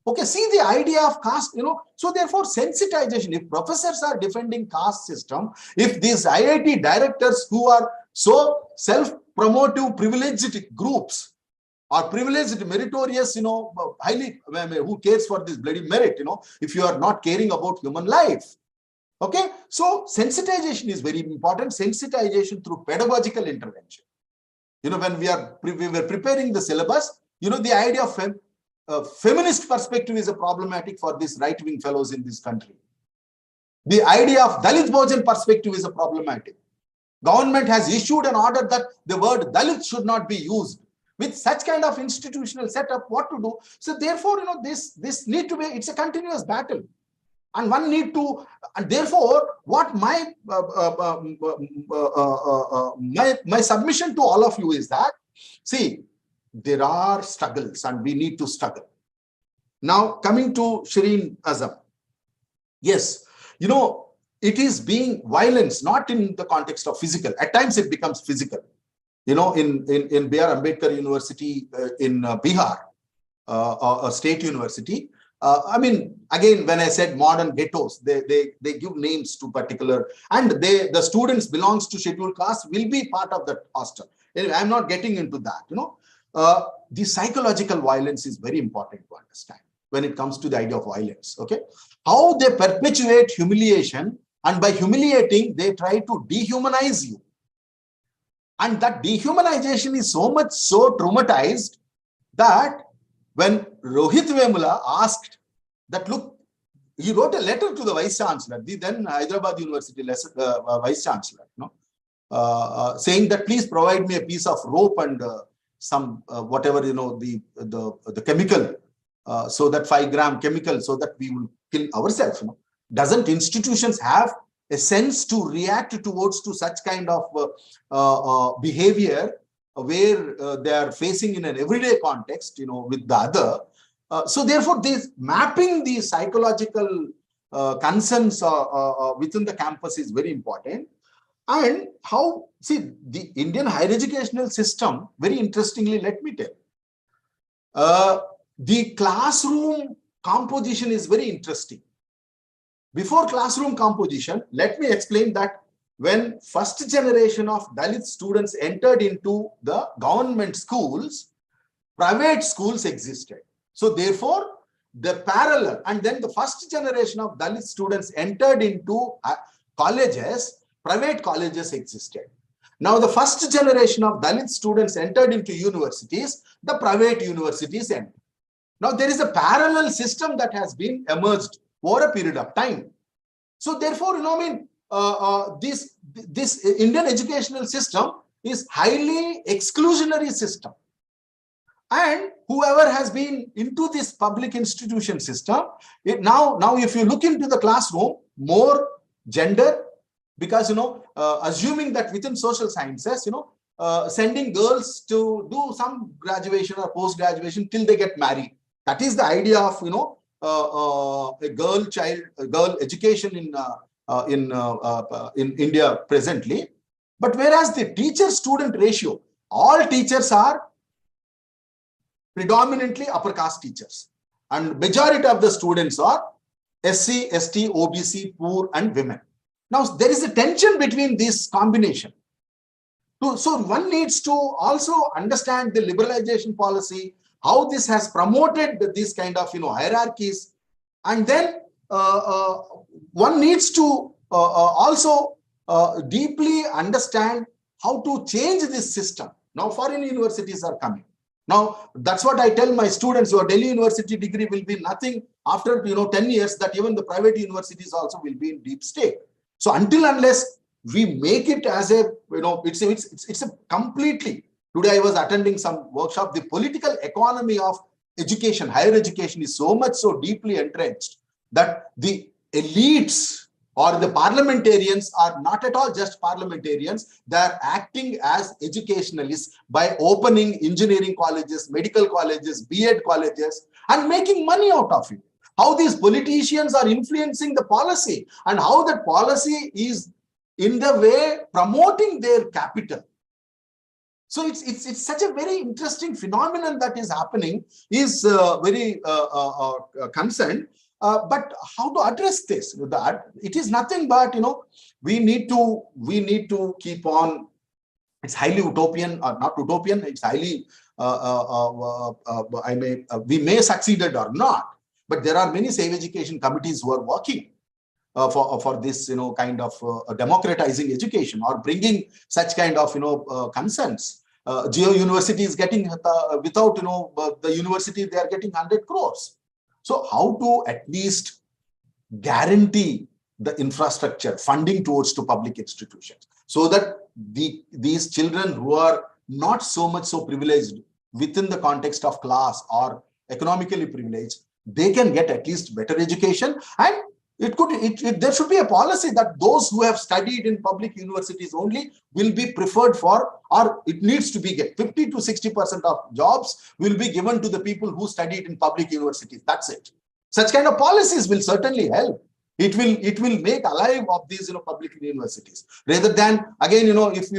Okay, see the idea of caste, so therefore sensitization, if professors are defending caste system, if these IIT directors who are so self-promotive privileged groups or privileged meritorious, highly, who cares for this bloody merit, if you are not caring about human life. Okay, so sensitization is very important, sensitization through pedagogical intervention. When we were preparing the syllabus, the idea of feminist perspective is a problematic for these right-wing fellows in this country. The idea of Dalit Bhojan perspective is a problematic. Government has issued an order that the word Dalit should not be used. With such kind of institutional setup, what to do? So therefore, this need to be, it's a continuous battle. And one need to, and therefore, what my submission to all of you is that, see, there are struggles and we need to struggle. Now, coming to Shireen Azam. Yes, it is being violence, not in the context of physical. At times it becomes physical. In B.R. Ambedkar University in Bihar, a state university, I mean, again, when I said modern ghettos, they give names to particular, and the students belongs to scheduled caste will be part of that hostel. Anyway, I'm not getting into that. The psychological violence is very important to understand when it comes to the idea of violence. Okay, how they perpetuate humiliation, and by humiliating, they try to dehumanize you. And that dehumanization is so much so traumatized that when Rohit Vemula asked that, look, he wrote a letter to the Vice Chancellor, the then Hyderabad University Vice Chancellor, saying that please provide me a piece of rope and some whatever, the chemical, so that 5-gram chemical, so that we will kill ourselves. Doesn't institutions have a sense to react towards to such kind of behavior where they are facing in an everyday context, with the other? So therefore, this mapping the psychological concerns within the campus is very important. And how, see, the Indian higher educational system, very interestingly, let me tell, the classroom composition is very interesting. Before classroom composition, let me explain that when first generation of Dalit students entered into the government schools, private schools existed. So therefore, the parallel, and then the first generation of Dalit students entered into colleges, private colleges existed. Now the first generation of Dalit students entered into universities, the private universities entered. Now there is a parallel system that has been emerged over a period of time. So therefore, this Indian educational system is highly exclusionary system. And whoever has been into this public institution system, now if you look into the classroom, more gender, because, assuming that within social sciences, sending girls to do some graduation or post-graduation till they get married. That is the idea of, a girl education in India presently. But whereas the teacher-student ratio, all teachers are predominantly upper caste teachers, and majority of the students are SC, ST, OBC, poor, and women. Now there is a tension between this combination. So one needs to also understand the liberalization policy, how this has promoted this kind of hierarchies, and then one needs to also deeply understand how to change this system. Now foreign universities are coming. Now that's what I tell my students, your Delhi University degree will be nothing after 10 years, that even the private universities also will be in deep state. So until unless we make it as a, it's a completely, today I was attending some workshop, the political economy of education, higher education is so much so deeply entrenched that the elites or the parliamentarians are not at all just parliamentarians. They are acting as educationalists by opening engineering colleges, medical colleges, B.Ed colleges, and making money out of it. How these politicians are influencing the policy, and how that policy is in the way promoting their capital. So it's such a very interesting phenomenon that is happening, is very concerned. But how to address this? That it is nothing but we need to keep on. It's highly utopian, or not utopian. It's highly we may succeed or not. But there are many safe education committees who are working for this kind of democratizing education, or bringing such kind of concerns. Geo University is getting without the university, they are getting 100 crores. So how to at least guarantee the infrastructure funding towards to public institutions, so that these children who are not so much so privileged within the context of class or economically privileged, they can get at least better education. And there should be a policy that those who have studied in public universities only will be preferred for, or it needs to be 50 to 60% of jobs will be given to the people who studied in public universities. That's it. Such kind of policies will certainly help. It will make alive of these public universities, rather than again if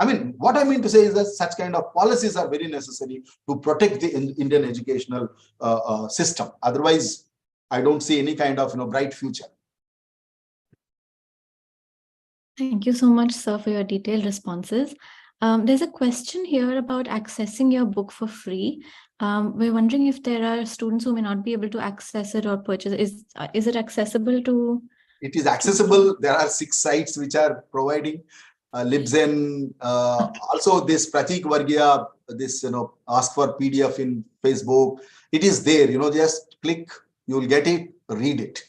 I mean, what I mean to say is that such kind of policies are very necessary to protect the Indian educational system. Otherwise, I don't see any kind of bright future. Thank you so much, sir, for your detailed responses. There's a question here about accessing your book for free. We're wondering if there are students who may not be able to access it or purchase it. Is it accessible to? It is accessible. There are 6 sites which are providing Libzen. Also, this Pratik Varghia, this ask for PDF in Facebook. It is there. Just click. You will get it. Read it.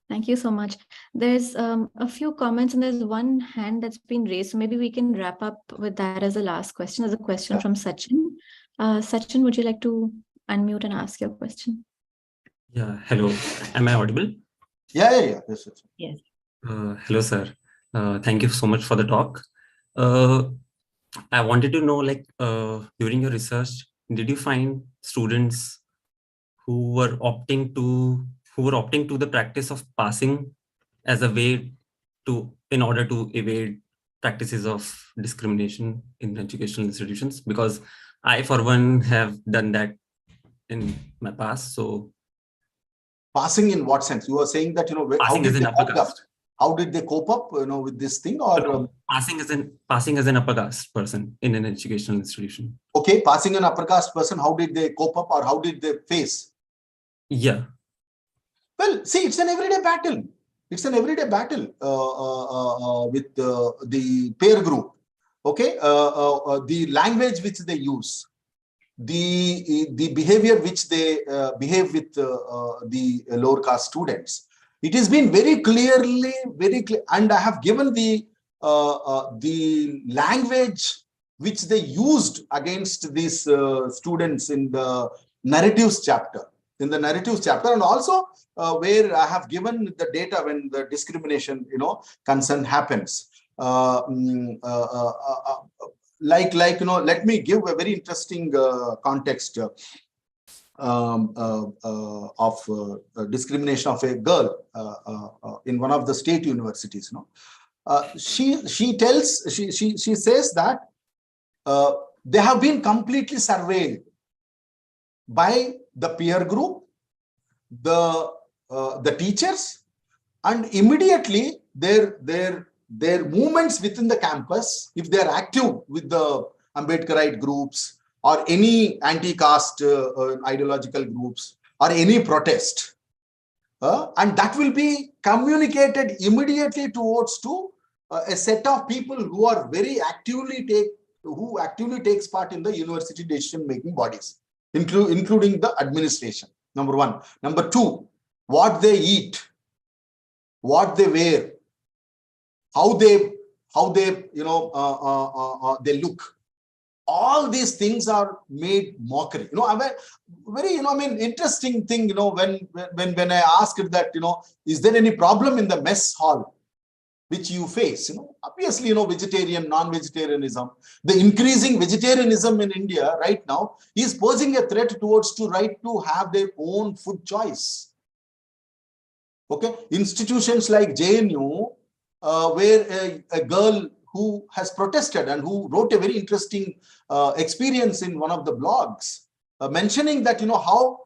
Thank you so much. There's a few comments and there's one hand that's been raised. So maybe we can wrap up with that as the last question. There's a question from Sachin. Sachin, would you like to unmute and ask your question? Yeah, hello. Am I audible? Yeah. Yes. Hello, sir. Thank you so much for the talk. I wanted to know, during your research, did you find students who were opting to the practice of passing as a way in order to evade practices of discrimination in educational institutions? Because I, for one, have done that in my past. So, passing in what sense? You are saying that passing as an upper caste. How did they cope up, with this thing, or passing as an upper caste person in an educational institution? Okay, passing an upper caste person. How did they cope up, or how did they face? Yeah. Well, see, it's an everyday battle. It's an everyday battle with the peer group. Okay, the language which they use, the behavior which they behave with the lower caste students. It has been very clear, and I have given the language which they used against these students in the narratives chapter. And also where I have given the data when the discrimination, concern happens. Let me give a very interesting context of discrimination of a girl in one of the state universities. She says that they have been completely surveilled by the peer group, the teachers, and immediately their movements within the campus, if they are active with the Ambedkarite groups or any anti-caste ideological groups or any protest, and that will be communicated immediately towards a set of people who are very actively takes part in the university decision-making bodies, including the administration. Number one. Number two, what they eat, what they wear, how they they look. All these things are made mockery. Very interesting thing. When I asked that, is there any problem in the mess hall which you face? Obviously, vegetarian, non-vegetarianism, the increasing vegetarianism in India right now is posing a threat towards the right to have their own food choice. Okay, institutions like JNU, where a girl who has protested and who wrote a very interesting experience in one of the blogs, mentioning that how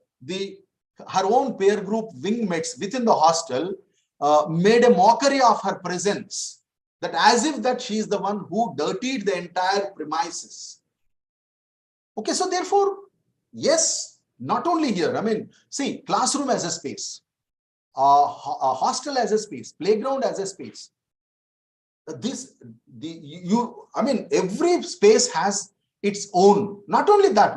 her own peer group wingmates within the hostel made a mockery of her presence, that as if that she is the one who dirtied the entire premises. Okay, so therefore, yes, not only here. See, classroom as a space, a hostel as a space, playground as a space. Every space has its own. Not only that,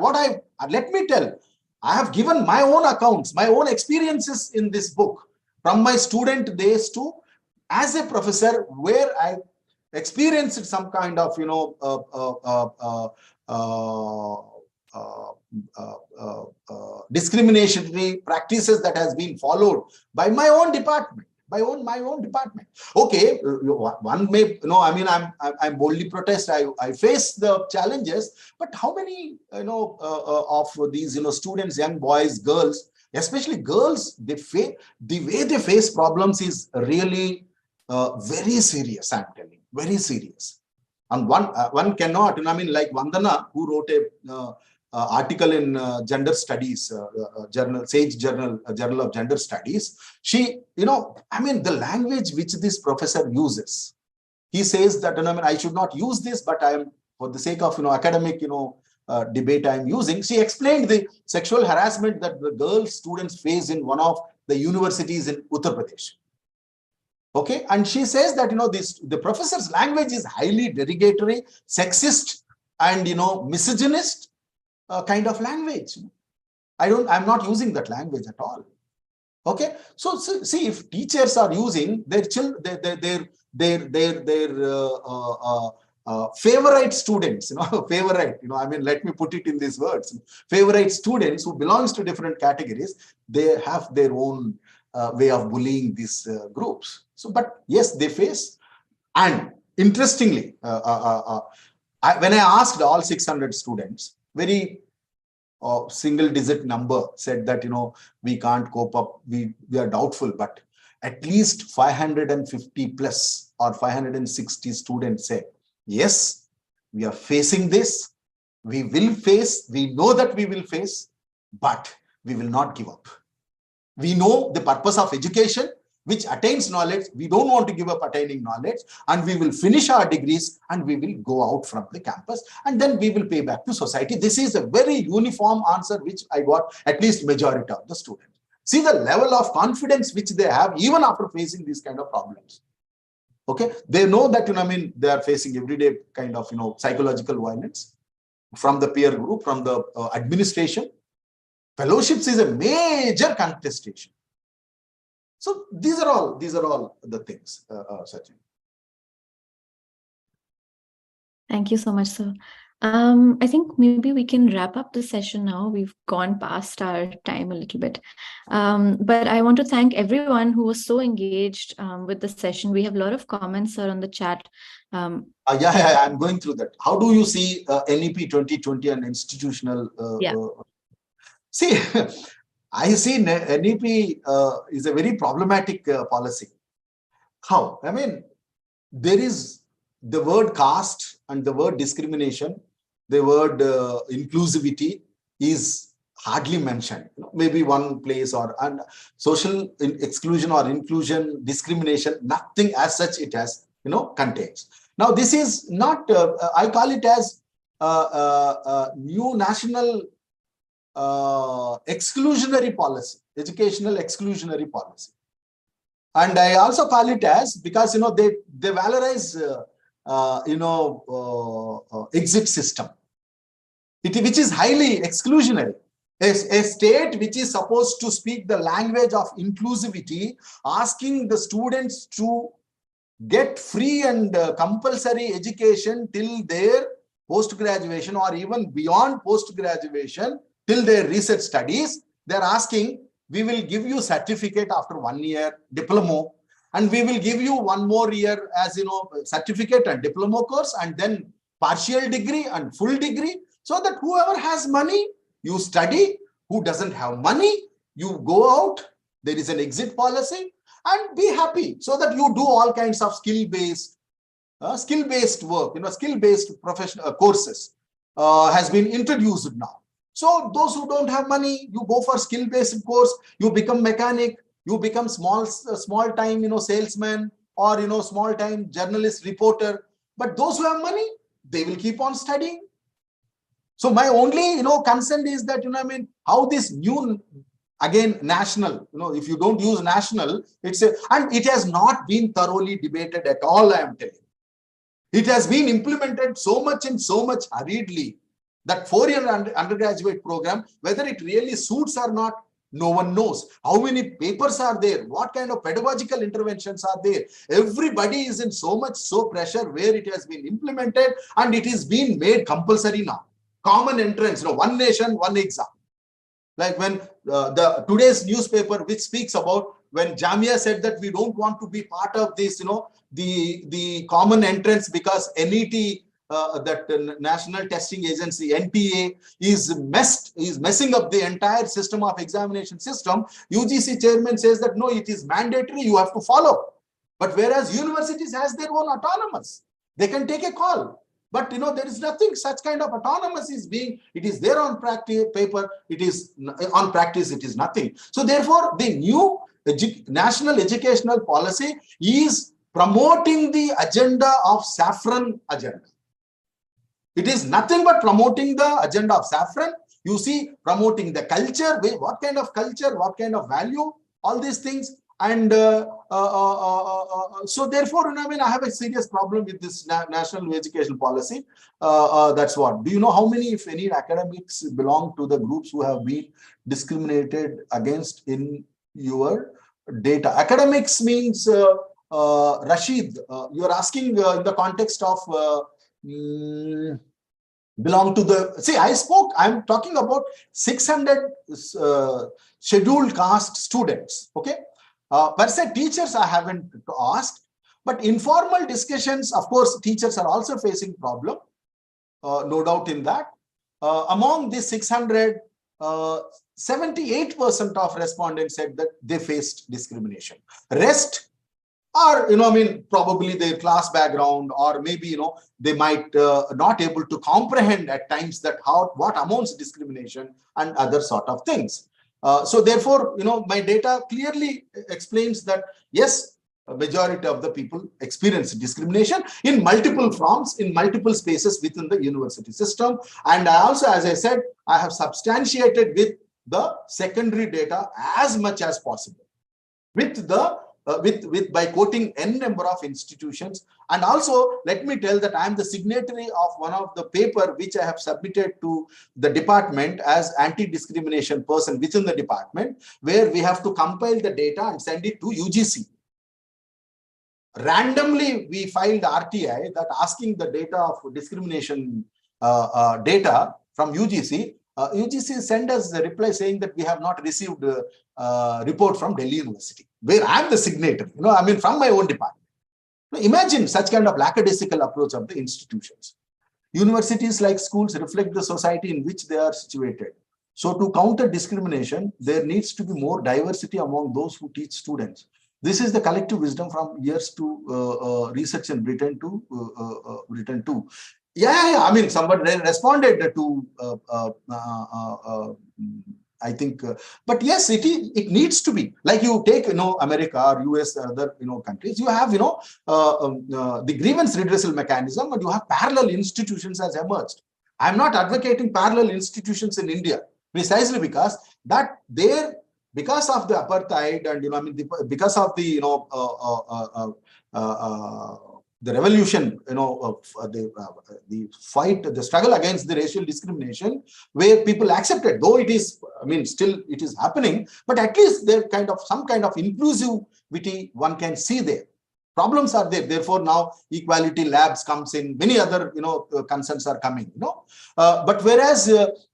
let me tell, I have given my own accounts, my own experiences in this book, from my student days to as a professor, where I experienced some kind of discriminatory practices that has been followed by my own department. My own department. Okay, one may, I'm boldly protest. I face the challenges, but how many, of these, students, young boys, girls, especially girls, the way they face problems is really very serious. I'm telling. very serious. And one cannot, I mean, like Vandana, who wrote a article in Gender Studies journal, Sage Journal of Gender Studies. She, I mean, the language which this professor uses, he says that, I mean, I should not use this, but I am, for the sake of, academic, debate I am using. She explained the sexual harassment that the girl students face in one of the universities in Uttar Pradesh. Okay, and she says that, the professor's language is highly derogatory, sexist, and, misogynist kind of language. I'm not using that language at all. Okay, so see, if teachers are using their favorite students, favorite, I mean, let me put it in these words, favorite students who belongs to different categories, they have their own way of bullying these groups. So, but yes, they face. And interestingly, when I asked all 600 students, very single digit number said that, we can't cope up, we are doubtful, but at least 550 plus or 560 students said, yes, we are facing this, we will face, we know that we will face, but we will not give up. We know the purpose of education, which attains knowledge. We don't want to give up attaining knowledge, and we will finish our degrees and we will go out from the campus, and then we will pay back to society. This is a very uniform answer which I got at least majority of the students. See the level of confidence which they have even after facing these kind of problems. Okay, they know that, I mean, they are facing everyday kind of, psychological violence from the peer group, from the administration. Fellowships is a major contestation. So these are all the things, Sachin. Thank you so much, sir. I think maybe we can wrap up the session now. We've gone past our time a little bit. But I want to thank everyone who was so engaged with the session. We have a lot of comments, sir, on the chat. Yeah, I'm going through that. How do you see NEP 2020 and institutional? See, I see NEP is a very problematic policy. How? I mean, there is the word caste and the word discrimination, the word inclusivity is hardly mentioned. Maybe one place, or and social exclusion or inclusion, discrimination, nothing as such it has, contains. Now, this is not, I call it as new national exclusionary policy, educational exclusionary policy. And I also call it as, because, they valorize, exit system, which is highly exclusionary. A state which is supposed to speak the language of inclusivity, asking the students to get free and compulsory education till their post-graduation, or even beyond post-graduation, till their research studies. They're asking, we will give you certificate after 1 year, diploma, and we will give you 1 more year as, certificate and diploma course, and then partial degree and full degree, so that whoever has money, you study. Who doesn't have money, you go out. There is an exit policy, and be happy, so that you do all kinds of skill-based work, skill-based professional courses has been introduced now. So those who don't have money, you go for skill-based course, you become mechanic, you become small time, salesman, or, small time journalist, reporter. But those who have money, they will keep on studying. So my only, concern is that, how this new, again, national, if you don't use national, and it has not been thoroughly debated at all, I am telling you. It has been implemented so much hurriedly, that 4-year undergraduate program, whether it really suits or not, no one knows. How many papers are there? What kind of pedagogical interventions are there? Everybody is in so much pressure where it has been implemented, and it is being made compulsory now. Common entrance, one nation, one exam. Like when today's newspaper, which speaks about when Jamia said that we don't want to be part of this, the common entrance, because NET, that National Testing Agency, NTA, is messing up the entire system of examination system. UGC chairman says that no, it is mandatory, you have to follow. But whereas universities has their own autonomous, they can take a call. But there is nothing such kind of autonomous is being, it is there on practice paper, it is on practice, it is nothing. So therefore, the new national educational policy is promoting the agenda of saffron agenda. It is nothing but promoting the agenda of saffron. You see, promoting the culture, what kind of culture, what kind of value, all these things. And so therefore, I have a serious problem with this national education policy. That's what. Do you know how many, if any, academics belong to the groups who have been discriminated against in your data? Academics means, Rashid, you're asking in the context of belong to the, see, I'm talking about 600 scheduled caste students, okay? Per se, teachers I haven't asked, but informal discussions, of course, teachers are also facing problem, no doubt in that. Among the 600, 78% of respondents said that they faced discrimination. Rest are, probably their class background, or maybe, they might not able to comprehend at times that what amounts to discrimination and other sort of things. So therefore, my data clearly explains that, yes, a majority of the people experience discrimination in multiple forms, in multiple spaces within the university system. And I also, as I said, I have substantiated with the secondary data as much as possible, with the by quoting n number of institutions. And also, let me tell that I am the signatory of one of the paper which I have submitted to the department as anti-discrimination person within the department, where we have to compile the data and send it to UGC. Randomly, we filed RTI that asking the data of discrimination data from UGC. UGC sent us a reply saying that we have not received a report from Delhi University, where I am the signatory, from my own department. Now, imagine such kind of lackadaisical approach of the institutions. Universities, like schools, reflect the society in which they are situated. So to counter discrimination, there needs to be more diversity among those who teach students. This is the collective wisdom from years to research in Britain too. Yeah, somebody responded to, I think, but yes, it needs to be. Like you take, America or US or other, countries, you have, the grievance redressal mechanism, and you have parallel institutions has emerged. I'm not advocating parallel institutions in India, precisely because because of the apartheid and, because of the, the revolution, the fight, the struggle against the racial discrimination, where people accepted, though it is, still it is happening, but at least there some kind of inclusivity one can see there. Problems are there. Therefore, now equality labs comes in. Many other, concerns are coming. But whereas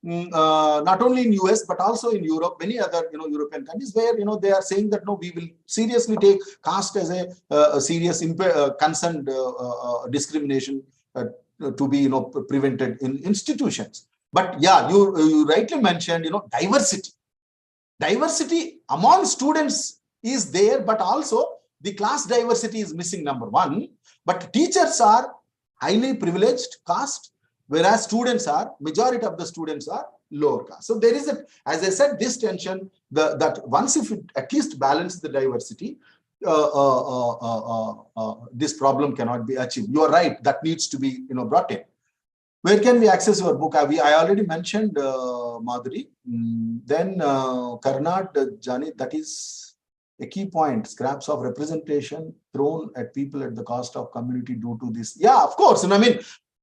not only in US but also in Europe, many other European countries, where they are saying that no, we will seriously take caste as a serious concerned discrimination to be prevented in institutions. But yeah, you rightly mentioned diversity. Diversity among students is there, but also the class diversity is missing, number one. But teachers are highly privileged caste, whereas majority of the students are lower caste. So there is as I said, this tension, that once if it at least balance the diversity, this problem cannot be achieved. You are right, that needs to be brought in. Where can we access your book? I already mentioned Madhuri. Then Karnat, Jani, that is a key point. Scraps of representation thrown at people at the cost of community due to this. Yeah, of course.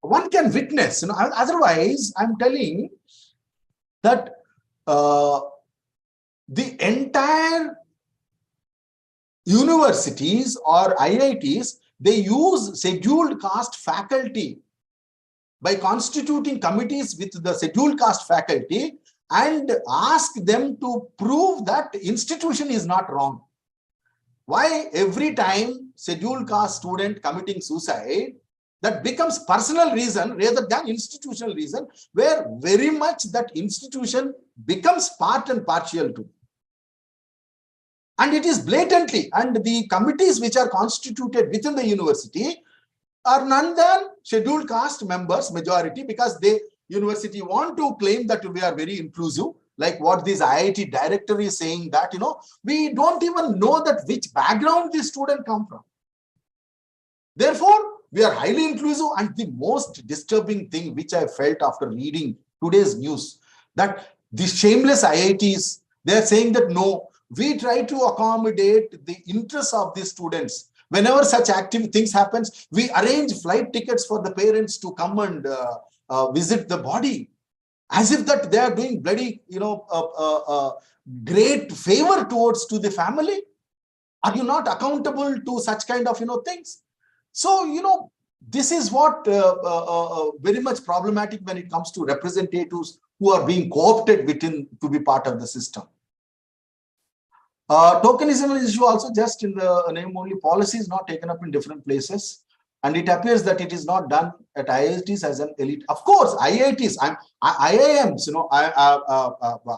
One can witness. Otherwise, I'm telling that the entire universities or IITs, they use scheduled caste faculty by constituting committees with the scheduled caste faculty and ask them to prove that institution is not wrong. Why every time scheduled caste student committing suicide, that becomes personal reason rather than institutional reason, where very much that institution becomes part and partial to. And it is blatantly, and the committees which are constituted within the university are none than scheduled caste members, majority, because the university want to claim that we are very inclusive, like what this IIT director is saying that, we don't even know that which background this student come from. Therefore, we are highly inclusive. And the most disturbing thing which I felt after reading today's news, that the shameless IITs, they are saying that no, we try to accommodate the interests of the students. Whenever such active things happens, we arrange flight tickets for the parents to come and visit the body, as if that they are doing bloody, great favor towards to the family. Are you not accountable to such kind of things? So this is what very much problematic when it comes to representatives who are being co-opted within to be part of the system. Tokenism issue also, just in the name only. Policy is not taken up in different places, and it appears that it is not done at IITs as an elite. Of course, IITs, IIMs.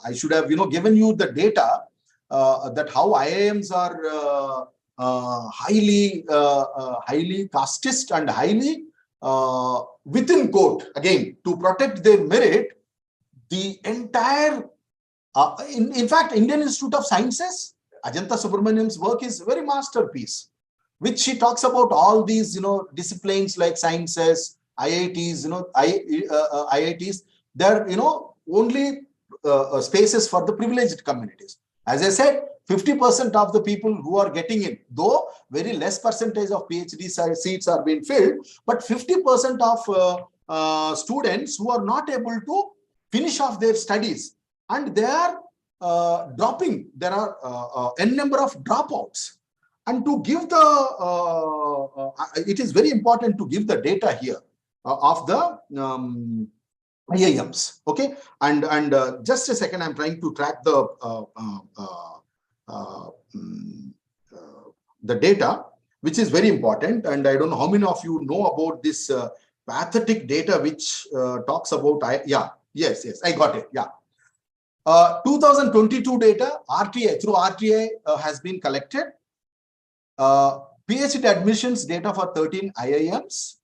I should have given you the data that how IIMs are highly casteist and highly within quote, again, to protect their merit. The entire in fact, Indian Institute of Sciences, Ajanta Subramaniam's work is very masterpiece, which she talks about all these, disciplines like sciences, IITs, IITs, they're, only spaces for the privileged communities. As I said, 50% of the people who are getting in, though very less percentage of PhD seats are being filled, but 50% of students who are not able to finish off their studies, and they are dropping. There are n number of dropouts. And to give the, it is very important to give the data here of the IIMs. Okay, and just a second, I'm trying to track the data, which is very important. And I don't know how many of you know about this pathetic data which talks about. Yes, I got it. Yeah. 2022 data, RTI, through RTI has been collected. PhD admissions data for 13 IIMs,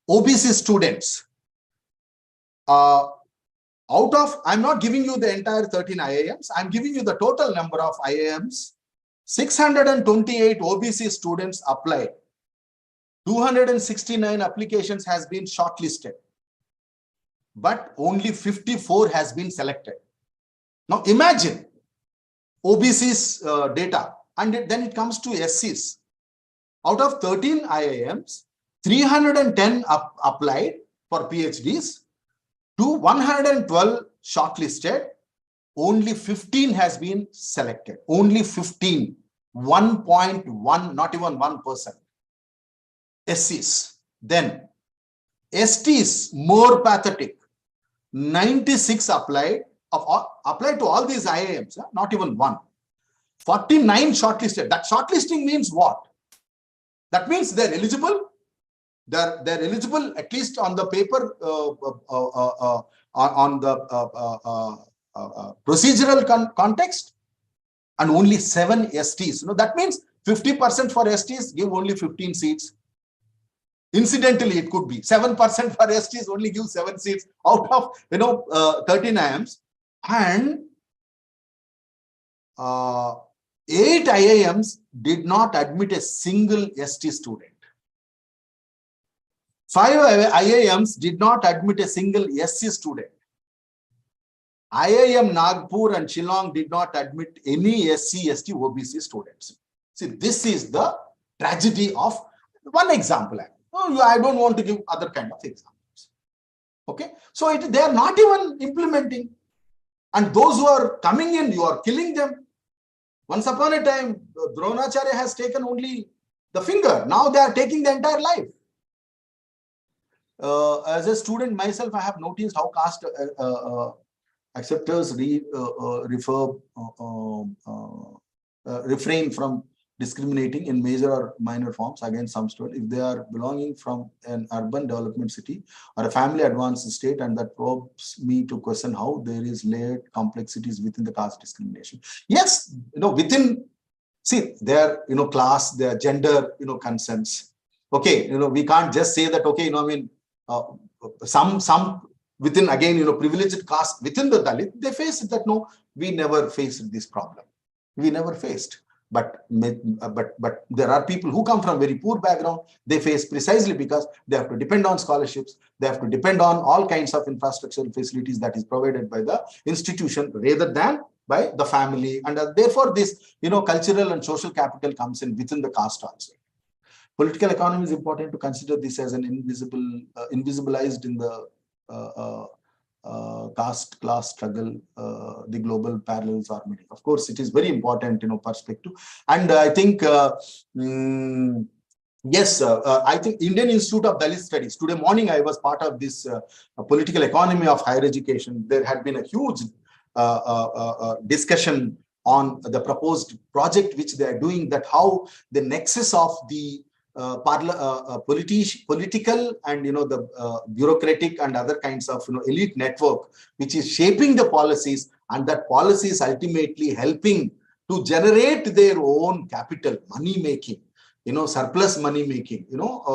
OBC students. Out of, I'm not giving you the entire 13 IIMs, I'm giving you the total number of IIMs. 628 OBC students applied. 269 applications has been shortlisted, but only 54 has been selected. Now imagine OBC's data, and then it comes to SCs. Out of 13 IIMs, 310 applied for PhDs, to 112 shortlisted, only 15 has been selected. Only 15, 1.1, not even 1%. SCs. Then STs, more pathetic. 96 applied to all these IIMs, not even one. 49 shortlisted. That shortlisting means what? That means they're eligible. They're eligible at least on the paper, on the procedural context, and only 7 STs. That means 50% for STs give only 15 seats. Incidentally, it could be 7% for STs only give 7 seats out of 13 IIMs, and 8 IIMs did not admit a single ST student. 5 IIMs did not admit a single SC student. IIM Nagpur and Shillong did not admit any SC, ST, OBC students. See, this is the tragedy of one example. I don't want to give other kind of examples. Okay, so they are not even implementing, and those who are coming in, you are killing them. Once upon a time, Dronacharya has taken only the finger. Now they are taking the entire life. As a student myself, I have noticed how caste acceptors refrain from discriminating in major or minor forms against some students if they are belonging from an urban development city or a family advanced state, and that probes me to question how there is layered complexities within the caste discrimination. Yes, within, see, their class, their gender, concerns. Okay, we can't just say that. Okay, some within, again, privileged caste within the Dalit, they face it that no, we never faced this problem. We never faced. But there are people who come from very poor background. They face precisely because they have to depend on scholarships. They have to depend on all kinds of infrastructural facilities that is provided by the institution rather than by the family. And therefore, this, cultural and social capital comes in within the caste also. Political economy is important to consider this as an invisibilized in the caste class struggle. The global parallels are many. Of course, it is very important, perspective. And I think, yes, I think Indian Institute of Dalit Studies. Today morning, I was part of this political economy of higher education. There had been a huge discussion on the proposed project which they are doing, that how the nexus of the political and the bureaucratic and other kinds of elite network which is shaping the policies, and that policy is ultimately helping to generate their own capital, money making, surplus money making,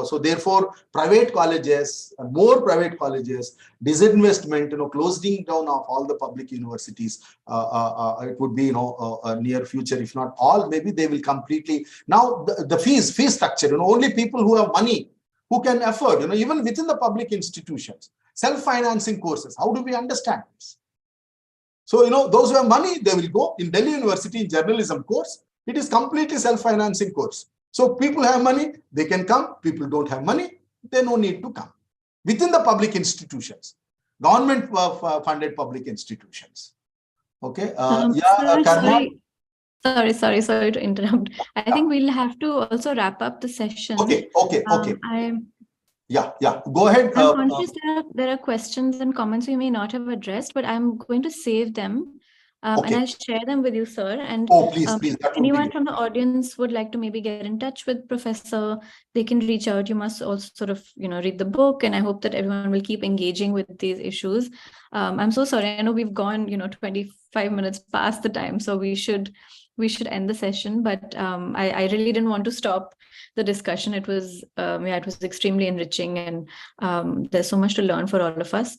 so therefore private colleges, more private colleges, disinvestment, closing down of all the public universities, it would be, a near future, if not all, maybe they will completely, now the fee structure, only people who have money, who can afford, even within the public institutions, self-financing courses, how do we understand this? So, those who have money, they will go in Delhi University in journalism course, it is completely self-financing course. So people have money, they can come. People don't have money, they no need to come. Within the public institutions, government funded public institutions. Okay. Sorry to interrupt. I think we'll have to also wrap up the session. Okay. Yeah. Go ahead. I'm conscious there are questions and comments we may not have addressed, but I'm going to save them. And I'll share them with you, sir. And please. Anyone from the audience would like to maybe get in touch with Professor, they can reach out. You must also sort of, read the book. And I hope that everyone will keep engaging with these issues. I'm so sorry. I know we've gone, 25 minutes past the time. So we should end the session. But I really didn't want to stop the discussion. It was, it was extremely enriching. And there's so much to learn for all of us.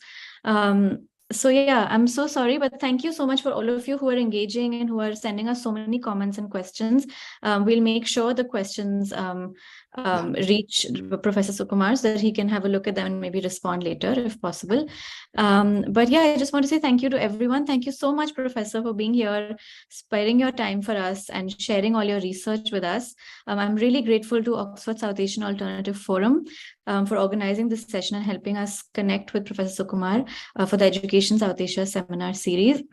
So yeah, I'm so sorry, but thank you so much for all of you who are engaging and who are sending us so many comments and questions. We'll make sure the questions reach Professor Sukumar so that he can have a look at them and maybe respond later if possible. But yeah, I just want to say thank you to everyone. Thank you so much, Professor, for being here, sparing your time for us and sharing all your research with us. I'm really grateful to Oxford South Asian Alternative Forum for organizing this session and helping us connect with Professor Sukumar for the Education South Asia seminar series.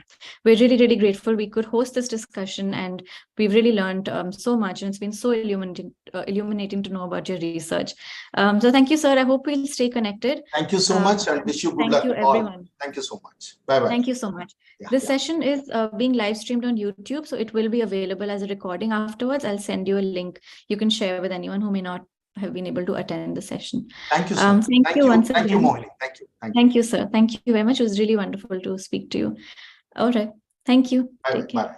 We're really, really grateful we could host this discussion, and we've really learned so much, and it's been so illuminating to know about your research. So thank you, sir. I hope we'll stay connected. Thank you so much, and wish you good luck. Thank you, everyone. Thank you so much. Bye-bye. Thank you so much. This session is being live streamed on YouTube, so it will be available as a recording afterwards. I'll send you a link you can share with anyone who may not have been able to attend the session. Thank you, sir. Thank you once again. Thank you, Mohini. Thank you. Thank you, sir. Thank you very much. It was really wonderful to speak to you. All right. Thank you. Bye. Take care. Bye.